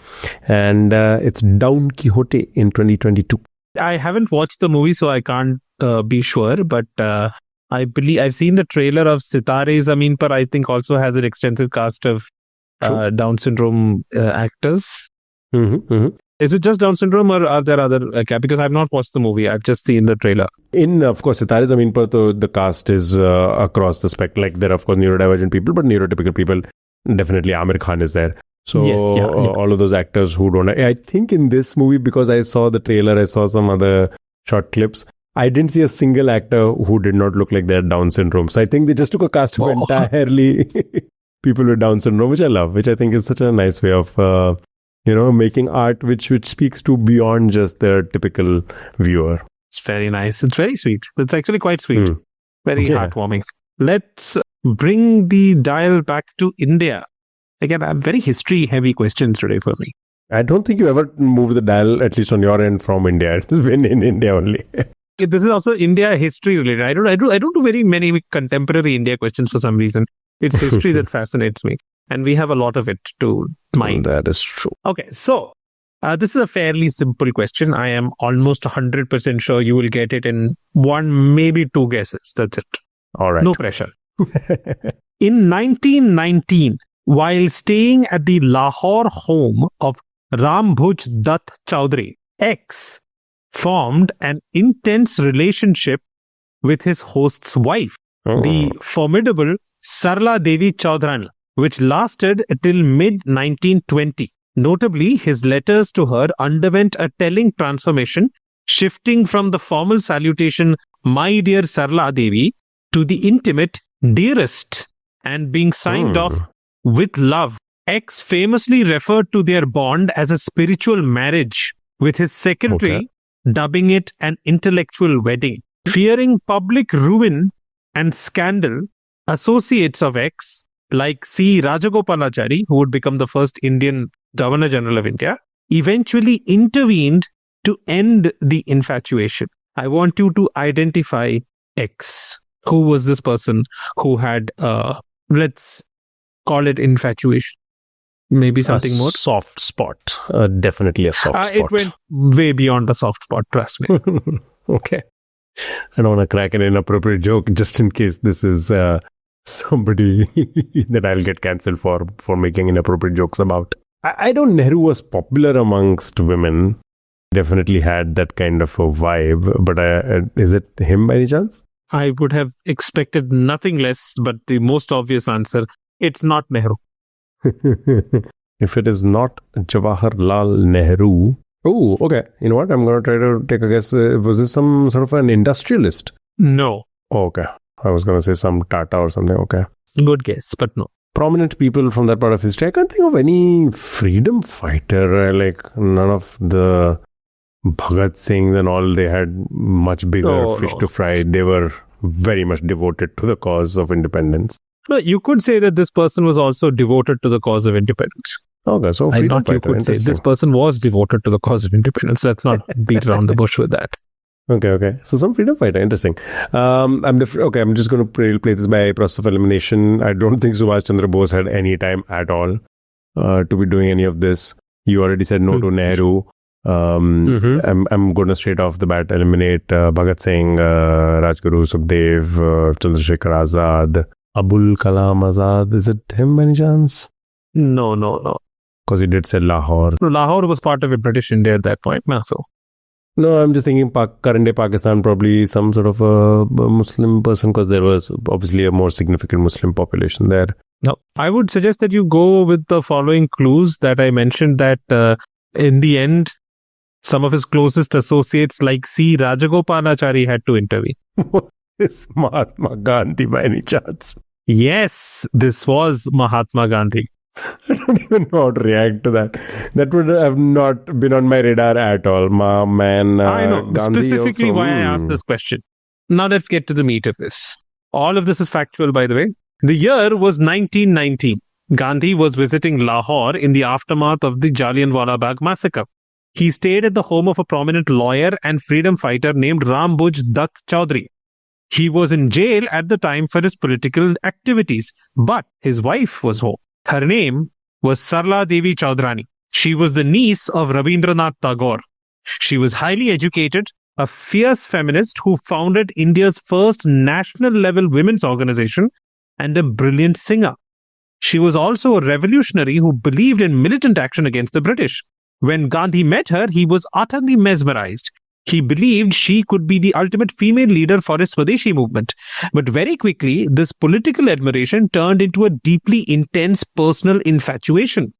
And it's Down Quixote in 2022.
I haven't watched the movie, so I can't be sure, but I believe I've seen the trailer of Sitare Zameen Par. I think also has an extensive cast of Down syndrome actors.
Mm-hmm, mm-hmm.
Is it just Down syndrome, or are there other? Because I've not watched the movie, I've just seen the trailer.
Of course, Sitare Zameen Par, the cast is across the spectrum. Like, there are, of course, neurodivergent people, but neurotypical people. Definitely Amir Khan is there. So
yes,
all of those actors who don't... I think in this movie, because I saw the trailer, I saw some other short clips, I didn't see a single actor who did not look like they had Down syndrome. So I think they just took a cast of entirely people with Down syndrome, which I love, which I think is such a nice way of... making art which speaks to beyond just their typical viewer.
It's very nice. It's very sweet. It's actually quite sweet. Very heartwarming. Let's bring the dial back to India. Again, very history-heavy questions today for me.
I don't think you ever move the dial, at least on your end, from India. It's been in India only.
This is also India history related. I don't do very many contemporary India questions for some reason. It's history that fascinates me. And we have a lot of it to mind.
That is true.
Okay, so this is a fairly simple question. I am almost 100% sure you will get it in one, maybe two guesses. That's it.
All right.
No pressure. In 1919, while staying at the Lahore home of Rambhuj Dutt Chowdhury, X formed an intense relationship with his host's wife, the formidable Sarla Devi Chaudhrani, which lasted till mid-1920. Notably, his letters to her underwent a telling transformation, shifting from the formal salutation, "My dear Sarla Devi," to the intimate "Dearest," and being signed off with love. X famously referred to their bond as a spiritual marriage, with his secretary dubbing it an intellectual wedding. Fearing public ruin and scandal, associates of X, like C. Rajagopalachari, who would become the first Indian Governor General of India, eventually intervened to end the infatuation. I want you to identify X. Who was this person who had, let's call it infatuation? Maybe something more?
Soft spot. Definitely a soft spot.
It went way beyond a soft spot, trust me.
Okay. I don't want to crack an inappropriate joke just in case this is somebody that I'll get cancelled for making inappropriate jokes about. I know Nehru was popular amongst women. Definitely had that kind of a vibe. But is it him by any chance?
I would have expected nothing less, but the most obvious answer, it's not Nehru.
If it is not Jawaharlal Nehru... Oh, okay. You know what? I'm going to try to take a guess. Was this some sort of an industrialist?
No.
Oh, okay. I was going to say some Tata or something. Okay.
Good guess, but no.
prominent people from that part of history. I can't think of any freedom fighter. Like none of the Bhagat Singhs and all, they had much bigger fish to fry. They were very much devoted to the cause of independence.
No, you could say that this person was also devoted to the cause of independence.
Okay, so
I
freedom
not you
fighter.
could say this person was devoted to the cause of independence. Let's not beat around the bush with that.
Okay. So some freedom fighter. Interesting. I'm just going to play this by process of elimination. I don't think Subhash Chandra Bose had any time at all to be doing any of this. You already said no to Nehru. I'm going to straight off the bat eliminate Bhagat Singh, Rajguru, Sukhdev, Chandrasekhar Azad, Abul Kalam Azad. Is it him by any chance?
No.
Because he did say Lahore.
No, Lahore was part of British India at that point.
No, I'm just thinking current day Pakistan, probably some sort of a Muslim person, because there was obviously a more significant Muslim population there.
No, I would suggest that you go with the following clues that I mentioned, that in the end, some of his closest associates like C. Rajagopalachari had to intervene.
Is Mahatma Gandhi by any chance?
Yes, this was Mahatma Gandhi.
I don't even know how to react to that. That would have not been on my radar at all.
I know
Gandhi
specifically
also,
why I asked this question. Now let's get to the meat of this. All of this is factual, by the way. The year was 1919. Gandhi was visiting Lahore in the aftermath of the Jallianwala Bagh massacre. He stayed at the home of a prominent lawyer and freedom fighter named Rambuj Dutt Chaudhary. He was in jail at the time for his political activities, but his wife was home. Her name was Sarla Devi Chaudhrani. She was the niece of Rabindranath Tagore. She was highly educated, a fierce feminist who founded India's first national-level women's organization, and a brilliant singer. She was also a revolutionary who believed in militant action against the British. When Gandhi met her, he was utterly mesmerized. He believed she could be the ultimate female leader for his Swadeshi movement. But very quickly, this political admiration turned into a deeply intense personal infatuation.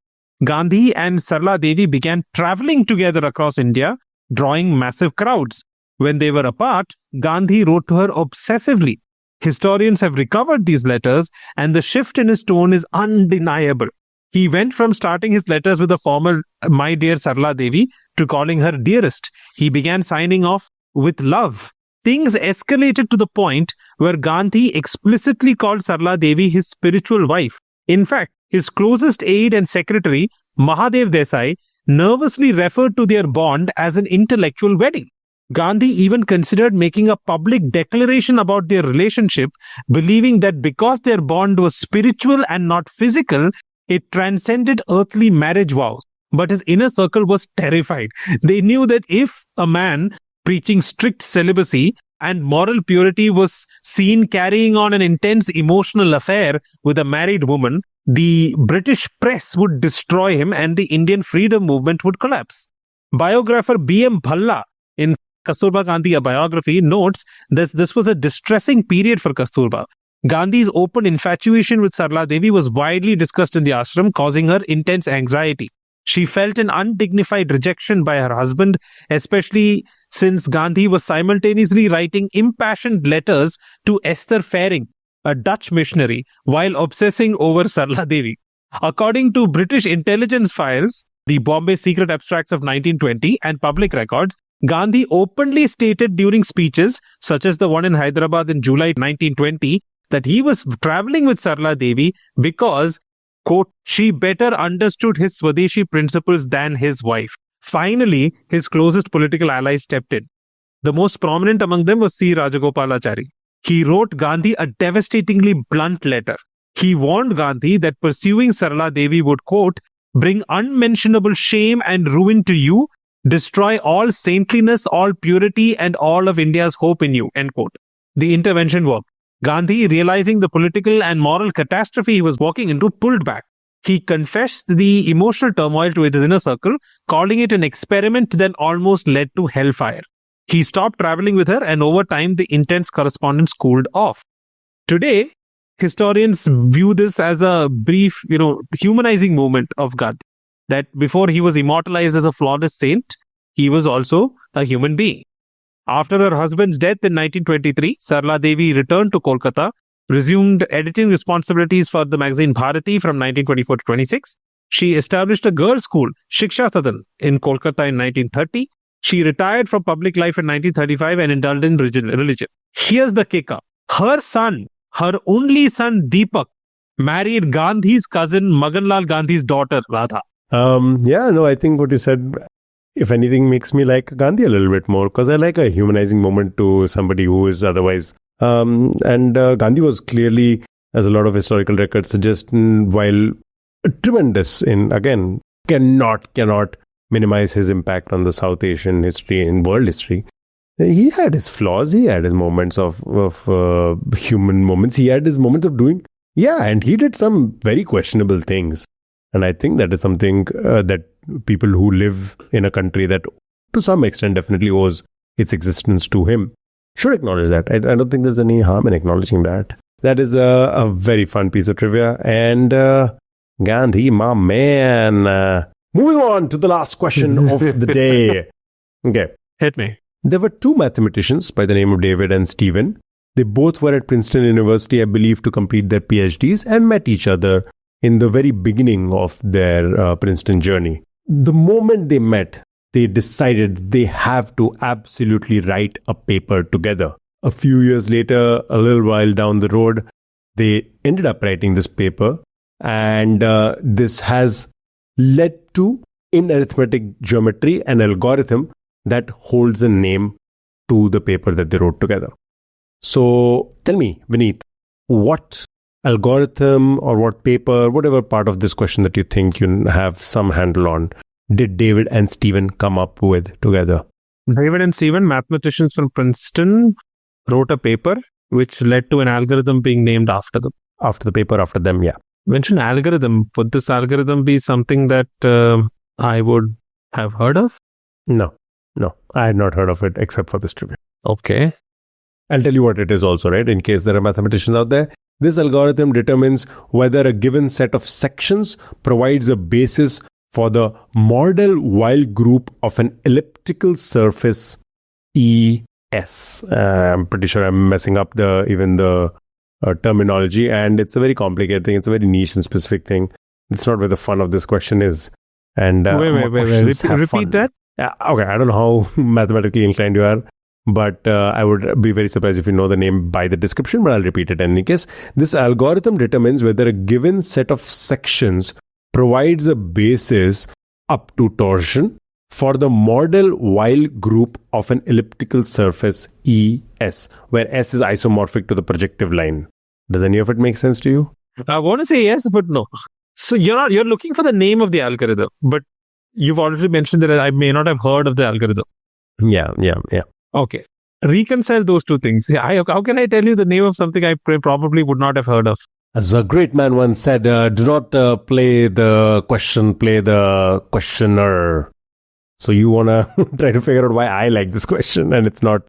Gandhi and Sarla Devi began traveling together across India, drawing massive crowds. When they were apart, Gandhi wrote to her obsessively. Historians have recovered these letters, and the shift in his tone is undeniable. He went from starting his letters with a formal "My dear Sarla Devi" to calling her dearest. He began signing off with love. Things escalated to the point where Gandhi explicitly called Sarla Devi his spiritual wife. In fact, his closest aide and secretary, Mahadev Desai, nervously referred to their bond as an intellectual wedding. Gandhi even considered making a public declaration about their relationship, believing that because their bond was spiritual and not physical, it transcended earthly marriage vows. But his inner circle was terrified. They knew that if a man preaching strict celibacy and moral purity was seen carrying on an intense emotional affair with a married woman, the British press would destroy him and the Indian freedom movement would collapse. Biographer B.M. Bhalla, in Kasturba Gandhi, a biography, notes that this was a distressing period for Kasturba. Gandhi's open infatuation with Sarla Devi was widely discussed in the ashram, causing her intense anxiety. She felt an undignified rejection by her husband, especially since Gandhi was simultaneously writing impassioned letters to Esther Faring, a Dutch missionary, while obsessing over Sarla Devi. According to British intelligence files, the Bombay Secret Abstracts of 1920, and public records, Gandhi openly stated during speeches, such as the one in Hyderabad in July 1920, that he was traveling with Sarla Devi because, quote, she better understood his Swadeshi principles than his wife. Finally, his closest political allies stepped in. The most prominent among them was C. Rajagopalachari. He wrote Gandhi a devastatingly blunt letter. He warned Gandhi that pursuing Sarla Devi would, quote, bring unmentionable shame and ruin to you, destroy all saintliness, all purity, and all of India's hope in you, end quote. The intervention worked. Gandhi, realizing the political and moral catastrophe he was walking into, pulled back. He confessed the emotional turmoil to his inner circle, calling it an experiment that almost led to hellfire. He stopped traveling with her, and over time, the intense correspondence cooled off. Today, historians view this as a brief, humanizing moment of Gandhi. That before he was immortalized as a flawless saint, he was also a human being. After her husband's death in 1923, Sarla Devi returned to Kolkata resumed editing responsibilities for the magazine Bharati from 1924 to 26. She established a girls' school, Shiksha Sadan, in Kolkata in 1930. She retired from public life in 1935 and indulged in religion. Here's the kicker. Her son, her only son Deepak, married Gandhi's cousin Maganlal Gandhi's daughter Radha.
I think what you said, if anything, makes me like Gandhi a little bit more, because I like a humanizing moment to somebody who is otherwise. Gandhi was clearly, as a lot of historical records suggest, while tremendous in, again, cannot minimize his impact on the South Asian history and world history. He had his flaws. He had his moments of human moments. He had his moments of doing, and he did some very questionable things. And I think that is something that people who live in a country that to some extent definitely owes its existence to him should acknowledge that. I don't think there's any harm in acknowledging that. That is a very fun piece of trivia. And Gandhi, my man. Moving on to the last question of the day. Okay.
Hit me.
There were two mathematicians by the name of David and Stephen. They both were at Princeton University, I believe, to complete their PhDs and met each other in the very beginning of their Princeton journey. The moment they met, they decided they have to absolutely write a paper together. A few years later, a little while down the road, they ended up writing this paper, and this has led to, in arithmetic geometry, an algorithm that holds a name to the paper that they wrote together. So tell me, Vineet, what algorithm or what paper, whatever part of this question that you think you have some handle on, did David and Stephen come up with together?
David and Stephen, mathematicians from Princeton, wrote a paper which led to an algorithm being named after them.
After the paper, after them, yeah.
Mention algorithm. Would this algorithm be something that I would have heard of?
No, I had not heard of it except for this trivia.
Okay.
I'll tell you what it is also, right? In case there are mathematicians out there. This algorithm determines whether a given set of sections provides a basis for the model while group of an elliptical surface ES. I'm pretty sure I'm messing up the terminology, and it's a very complicated thing. It's a very niche and specific thing. It's not where the fun of this question is. And
wait. Repeat that?
Okay, I don't know how mathematically inclined you are, but I would be very surprised if you know the name by the description, but I'll repeat it in any case. This algorithm determines whether a given set of sections provides a basis up to torsion for the model while group of an elliptical surface ES, where S is isomorphic to the projective line. Does any of it make sense to you?
I want to say yes, but no. So you're looking for the name of the algorithm, but you've already mentioned that I may not have heard of the algorithm.
Yeah.
Okay. Reconcile those two things. How can I tell you the name of something I probably would not have heard of?
As a great man once said, do not play the question, play the questioner. So you want to try to figure out why I like this question, and it's not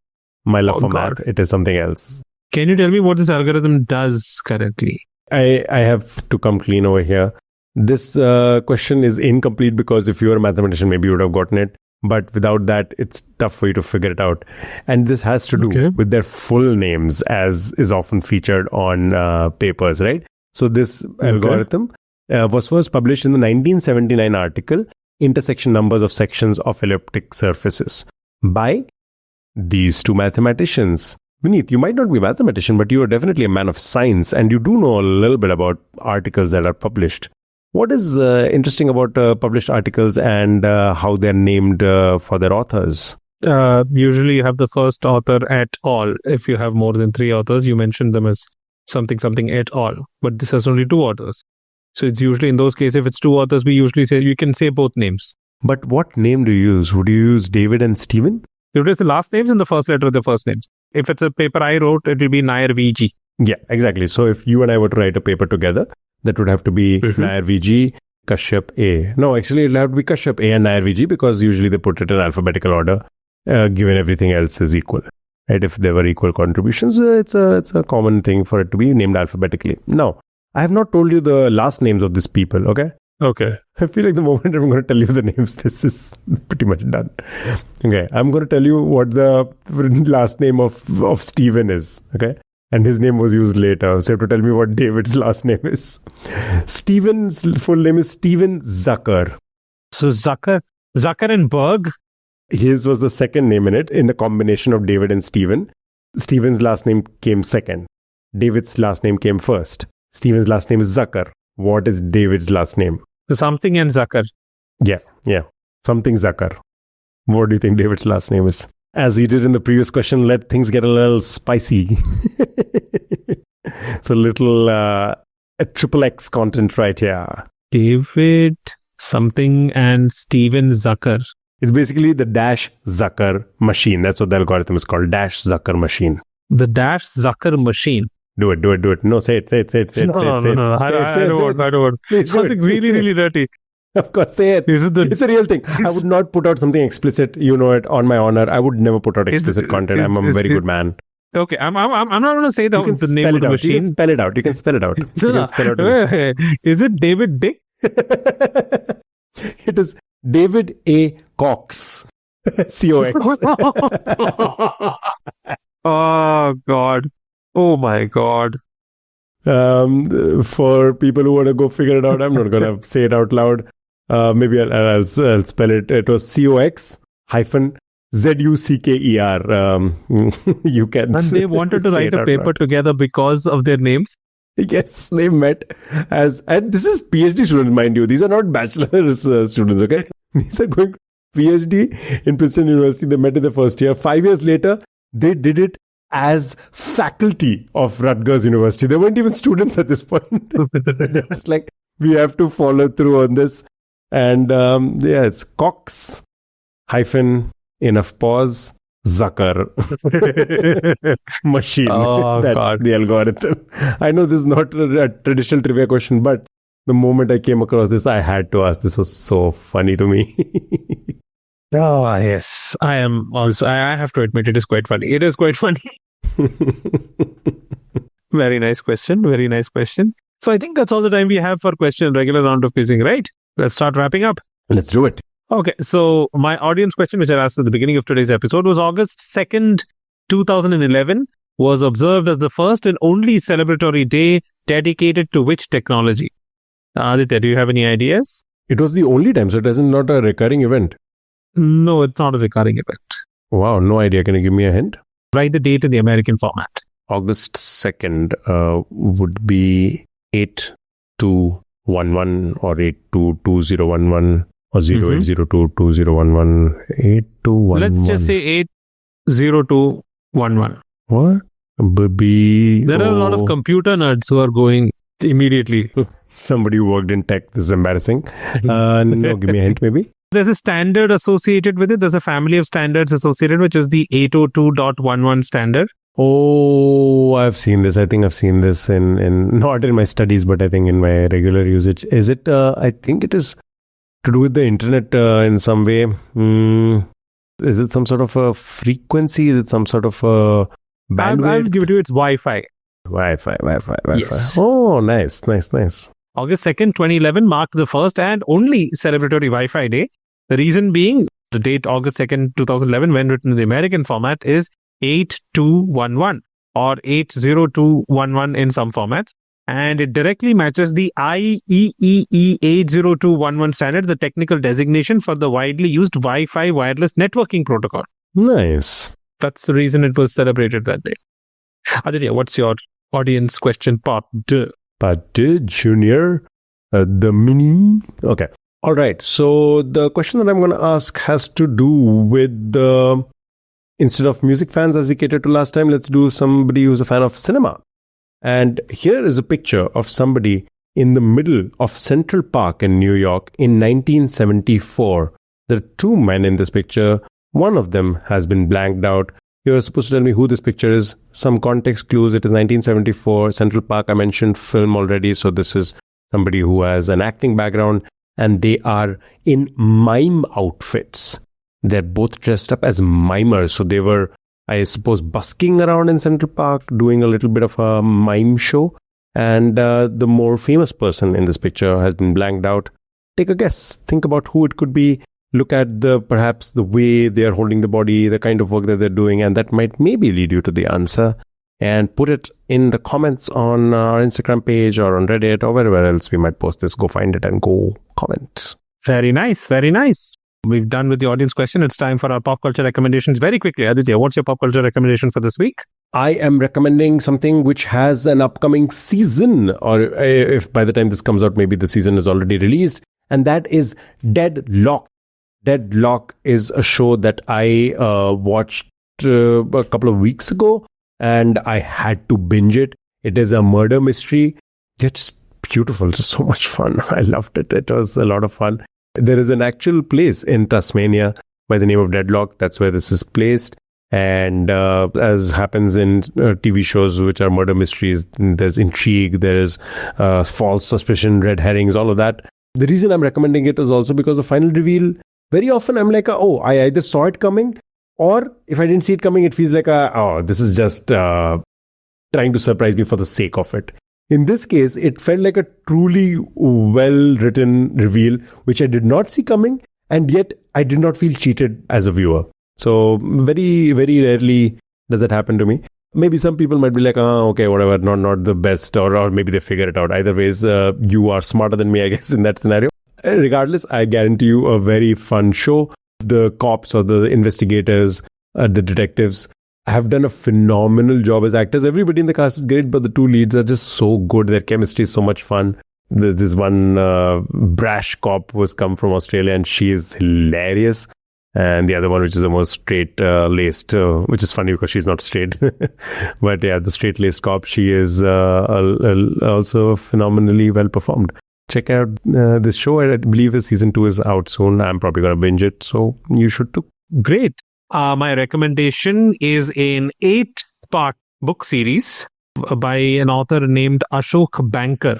my love for math. It is something else.
Can you tell me what this algorithm does currently?
I have to come clean over here. This question is incomplete because if you were a mathematician, maybe you would have gotten it. But without that, it's tough for you to figure it out. And this has to do with their full names, as is often featured on papers, right? So this algorithm was first published in the 1979 article, Intersection Numbers of Sections of Elliptic Surfaces, by these two mathematicians. Vineet, you might not be a mathematician, but you are definitely a man of science, and you do know a little bit about articles that are published. What is interesting about published articles and how they're named for their authors?
Usually you have the first author et al. If you have more than three authors, you mention them as something et al. But this has only two authors. So it's usually in those cases, if it's two authors, we usually say you can say both names.
But what name do you use? Would you use David and Stephen?
You would use the last names and the first letter of the first names. If it's a paper I wrote, it will be Nair VG.
Yeah, exactly. So if you and I were to write a paper together, that would have to be Nair VG, Kashyap A. No, actually, it'll have to be Kashyap A and Nair VG because usually they put it in alphabetical order, given everything else is equal. Right? If there were equal contributions, it's a common thing for it to be named alphabetically. Now, I have not told you the last names of these people, okay?
Okay.
I feel like the moment I'm going to tell you the names, this is pretty much done. Okay, I'm going to tell you what the last name of Stephen is, okay? And his name was used later. So you have to tell me what David's last name is. Stephen's full name is Stephen Zucker.
So Zucker and Berg.
His was the second name in it, in the combination of David and Stephen. Stephen's last name came second. David's last name came first. Stephen's last name is Zucker. What is David's last name?
Something and Zucker.
Yeah. Something Zucker. What do you think David's last name is? As he did in the previous question, let things get a little spicy. It's a little a triple X content right here.
David something and Steven Zucker.
It's basically the dash Zucker machine. That's what the algorithm is called. Dash Zucker machine.
The dash Zucker machine.
Do it. No, say it.
No. I don't want.
Please
Something really dirty.
Of course, say it. It's a real thing. I would not put out something explicit. You know it, on my honor. I would never put out explicit content. I'm a very good man.
Okay, I'm not going to say the name of the machine.
You can spell it out.
Is it David Dick?
It is David A. Cox. COX.
Oh God. Oh my God.
For people who want to go figure it out, I'm not going to say it out loud. Maybe I'll spell it. It was COX hyphen ZUCKER. You can.
And they wanted to write a paper together because of their names.
Yes, they met and this is PhD students, mind you. These are not bachelor's students, okay? These are going PhD in Princeton University. They met in the first year. 5 years later, they did it as faculty of Rutgers University. They weren't even students at this point. They're just like, we have to follow through on this. And it's Cox hyphen enough pause Zucker machine.
Oh,
That's
God.
the algorithm. I know this is not a traditional trivia question, but the moment I came across this, I had to ask. This was so funny to me.
Oh, yes. I am also, I have to admit, it is quite funny. It is quite funny. Very nice question. So I think that's all the time we have for regular round of quizzing, right? Let's start wrapping up.
Let's do it.
Okay, so my audience question, which I asked at the beginning of today's episode, was August 2nd, 2011, was observed as the first and only celebratory day dedicated to which technology? Aditya, do you have any ideas?
It was the only time, so it isn't not a recurring event.
No, it's not a recurring event.
Wow, no idea. Can you give me a hint?
Write the date in the American format.
August 2nd would be 8211 or 822011 or 08022011 8211.
Let's just say 80211.
What?
There are a lot of computer nerds who are going immediately.
Somebody who worked in tech. This is embarrassing. No, give me a hint maybe.
There's a standard associated with it. There's a family of standards associated, which is the 802.11 standard.
Oh, I've seen this. I think I've seen this in not in my studies, but I think in my regular usage. Is it? I think it is to do with the internet in some way. Is it some sort of a frequency? Is it some sort of a bandwidth?
I'll give it to you. It's Wi-Fi.
Wi-Fi.
Yes.
Oh, nice.
August 2nd, 2011 marked the first and only celebratory Wi-Fi day. The reason being, the date August 2nd, 2011, when written in the American format, is 8211 or 80211 in some formats. And it directly matches the IEEE 80211 standard, the technical designation for the widely used Wi-Fi wireless networking protocol.
Nice.
That's the reason it was celebrated that day. Aditya, what's your audience question part 2?
Part 2, Junior, the mini. Okay. All right. So the question that I'm going to ask has to do with the, instead of music fans as we catered to last time, let's do somebody who's a fan of cinema. And here is a picture of somebody in the middle of Central Park in New York in 1974. There are two men in this picture. One of them has been blanked out. You're supposed to tell me who this picture is. Some context clues. It is 1974. Central Park, I mentioned film already. So this is somebody who has an acting background. And they are in mime outfits. They're both dressed up as mimers. So they were, I suppose, busking around in Central Park, doing a little bit of a mime show. And the more famous person in this picture has been blanked out. Take a guess. Think about who it could be. Look at perhaps the way they are holding the body, the kind of work that they're doing, and that might maybe lead you to the answer. and put it in the comments on our Instagram page or on Reddit or wherever else we might post this. Go find it and go comment.
Very nice. Very nice. We've done with the audience question. It's time for our pop culture recommendations. Very quickly, Aditya, what's your pop culture recommendation for this week?
I am recommending something which has an upcoming season, or if by the time this comes out, maybe the season is already released, and that is Deadlock. Deadlock is a show that I watched a couple of weeks ago, and I had to binge it. It is a murder mystery. It's just beautiful, just so much fun. I loved it. It was a lot of fun. There is an actual place in Tasmania by the name of Deadlock. That's where this is placed. And as happens in TV shows which are murder mysteries, there's intrigue, there is false suspicion, red herrings, all of that. The reason I'm recommending it is also because the final reveal, very often I'm like, oh, I either saw it coming, or if I didn't see it coming, it feels like, oh, this is just trying to surprise me for the sake of it. In this case, it felt like a truly well-written reveal, which I did not see coming, and yet I did not feel cheated as a viewer. So very, very rarely does that happen to me. Maybe some people might be like, oh, okay, whatever, not the best, or maybe they figure it out. Either ways, you are smarter than me, I guess, in that scenario. Regardless, I guarantee you a very fun show. The cops or the investigators, the detectives, have done a phenomenal job as actors. Everybody in the cast is great, but the two leads are just so good. Their chemistry is so much fun. This one brash cop who has come from Australia, and she is hilarious. And the other one, which is the most straight-laced, which is funny because she's not straight. But yeah, the straight-laced cop, she is also phenomenally well performed. Check out this show. I believe the season 2 is out soon. I'm probably going to binge it, so you should too.
Great. My recommendation is an 8-part book series by an author named Ashok Banker,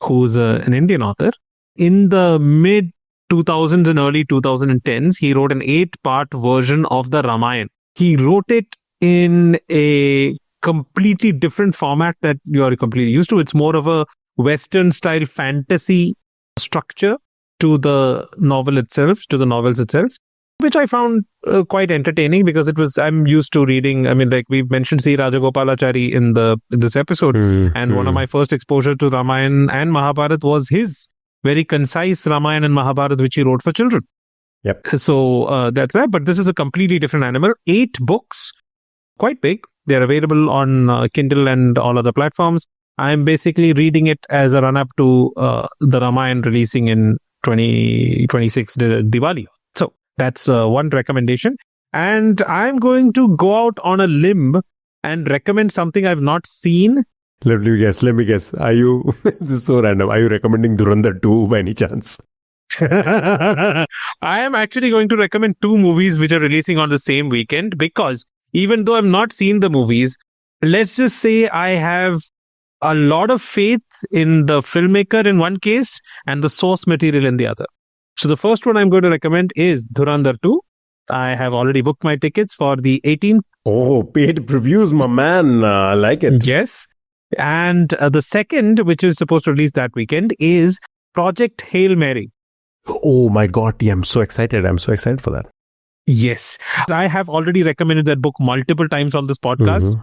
who's an Indian author. In the mid-2000s and early 2010s, he wrote an 8-part version of the Ramayana. He wrote it in a completely different format that you are completely used to. It's more of a Western-style fantasy structure to the novels itself, which I found quite entertaining because I'm used to reading. I mean, like we've mentioned C. Rajagopalachari in this episode, and one of my first exposure to Ramayana and Mahabharata was his very concise Ramayana and Mahabharata, which he wrote for children.
Yep.
So that's that. But this is a completely different animal. 8 books, quite big. They're available on Kindle and all other platforms. I'm basically reading it as a run-up to the Ramayana releasing in 2026 Diwali. So that's one recommendation. And I'm going to go out on a limb and recommend something I've not seen.
Let me guess. Are you, this is so random, are you recommending Dhurandhar 2 by any chance?
I am actually going to recommend 2 movies which are releasing on the same weekend, because even though I've not seen the movies, let's just say I have a lot of faith in the filmmaker in one case and the source material in the other. So the first one I'm going to recommend is Dhurandhar 2. I have already booked my tickets for the 18th.
Oh, paid previews, my man. I like it.
Yes. And the second, which is supposed to release that weekend, is Project Hail Mary.
Oh my God. Yeah, I'm so excited. For that.
Yes. I have already recommended that book multiple times on this podcast.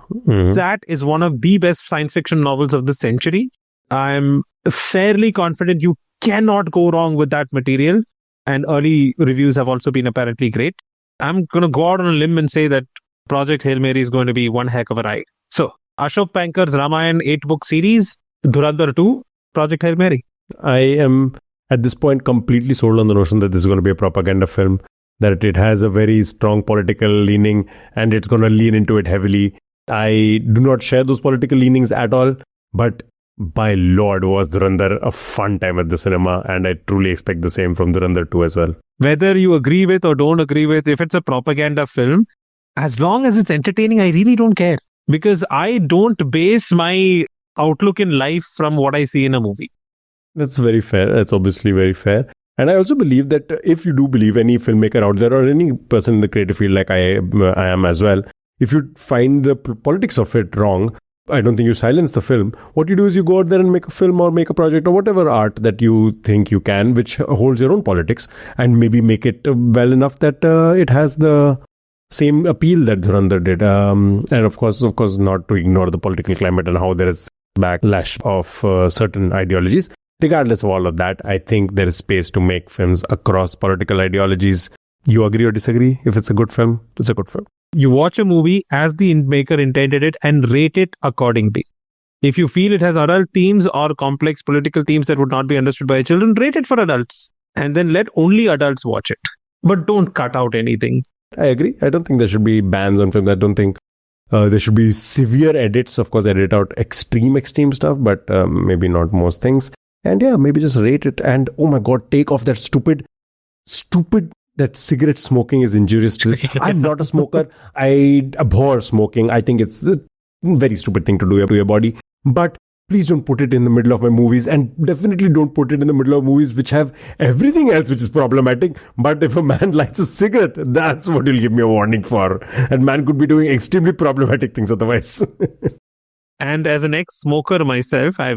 That is one of the best science fiction novels of the century. I'm fairly confident you cannot go wrong with that material. And early reviews have also been apparently great. I'm going to go out on a limb and say that Project Hail Mary is going to be one heck of a ride. So, Ashok Banker's Ramayana 8-book series, Dhurandhar 2, Project Hail Mary.
I am at this point completely sold on the notion that this is going to be a propaganda film, that it has a very strong political leaning and it's going to lean into it heavily. I do not share those political leanings at all, but by Lord, was Dhurandhar a fun time at the cinema, and I truly expect the same from Dhurandhar 2 as well.
Whether you agree with or don't agree with, if it's a propaganda film, as long as it's entertaining, I really don't care. Because I don't base my outlook in life from what I see in a movie.
That's very fair. That's obviously very fair. And I also believe that if you do believe any filmmaker out there or any person in the creative field like I am as well, if you find the politics of it wrong, I don't think you silence the film. What you do is you go out there and make a film or make a project or whatever art that you think you can, which holds your own politics, and maybe make it well enough that it has the same appeal that Dhurandhar did. And of course, not to ignore the political climate and how there is backlash of certain ideologies. Regardless of all of that, I think there is space to make films across political ideologies. You agree or disagree? If it's a good film, it's a good film.
You watch a movie as the maker intended it and rate it accordingly. If you feel it has adult themes or complex political themes that would not be understood by children, rate it for adults. And then let only adults watch it. But don't cut out anything.
I agree. I don't think there should be bans on films. I don't think there should be severe edits. Of course, edit out extreme stuff, but maybe not most things. And yeah, maybe just rate it. And oh my God, take off that stupid, that cigarette smoking is injurious to I'm not a smoker. I abhor smoking. I think it's a very stupid thing to do to your body. But please don't put it in the middle of my movies, and definitely don't put it in the middle of movies which have everything else which is problematic. But if a man lights a cigarette, that's what you'll give me a warning for. And man could be doing extremely problematic things otherwise.
And as an ex-smoker myself, I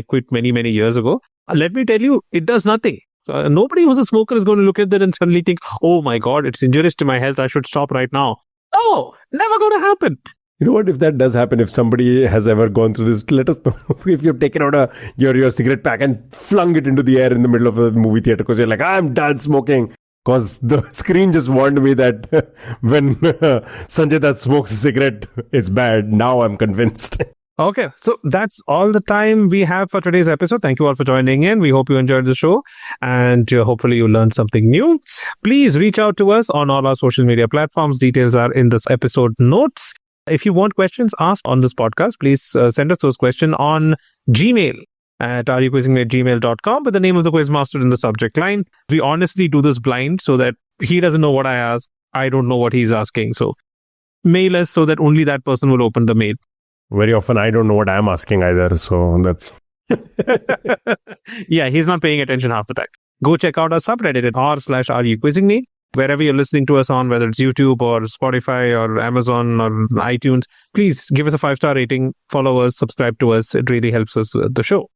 quit many, many years ago. Let me tell you, it does nothing. Nobody who's a smoker is going to look at that and suddenly think, oh my God, it's injurious to my health. I should stop right now. Oh, never going to happen.
You know what? If that does happen, if somebody has ever gone through this, let us know. If you've taken out your cigarette pack and flung it into the air in the middle of a movie theater because you're like, I'm done smoking. Because the screen just warned me that when Sanjay Dutt smokes a cigarette, it's bad. Now I'm convinced.
Okay, so that's all the time we have for today's episode. Thank you all for joining in. We hope you enjoyed the show and hopefully you learned something new. Please reach out to us on all our social media platforms. Details are in this episode notes. If you want questions asked on this podcast, please send us those questions on Gmail at areyouquizzingme@gmail.com with the name of the quizmaster in the subject line. We honestly do this blind so that he doesn't know what I ask. I don't know what he's asking. So mail us so that only that person will open the mail.
Very often I don't know what I'm asking either. So that's...
Yeah, he's not paying attention half the time. Go check out our subreddit at r/areyouquizzingme. Wherever you're listening to us on, whether it's YouTube or Spotify or Amazon or iTunes, please give us a 5-star rating, follow us, subscribe to us. It really helps us with the show.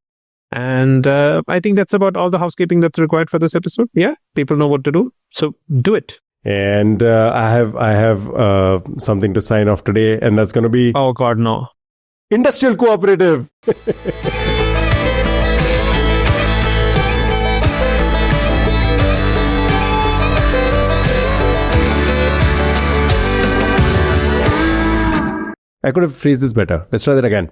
And I think that's about all the housekeeping that's required for this episode. Yeah, people know what to do. So do it.
And I have something to sign off today, and that's going to be...
Oh God, no.
Industrial Cooperative. I could have phrased this better. Let's try that again.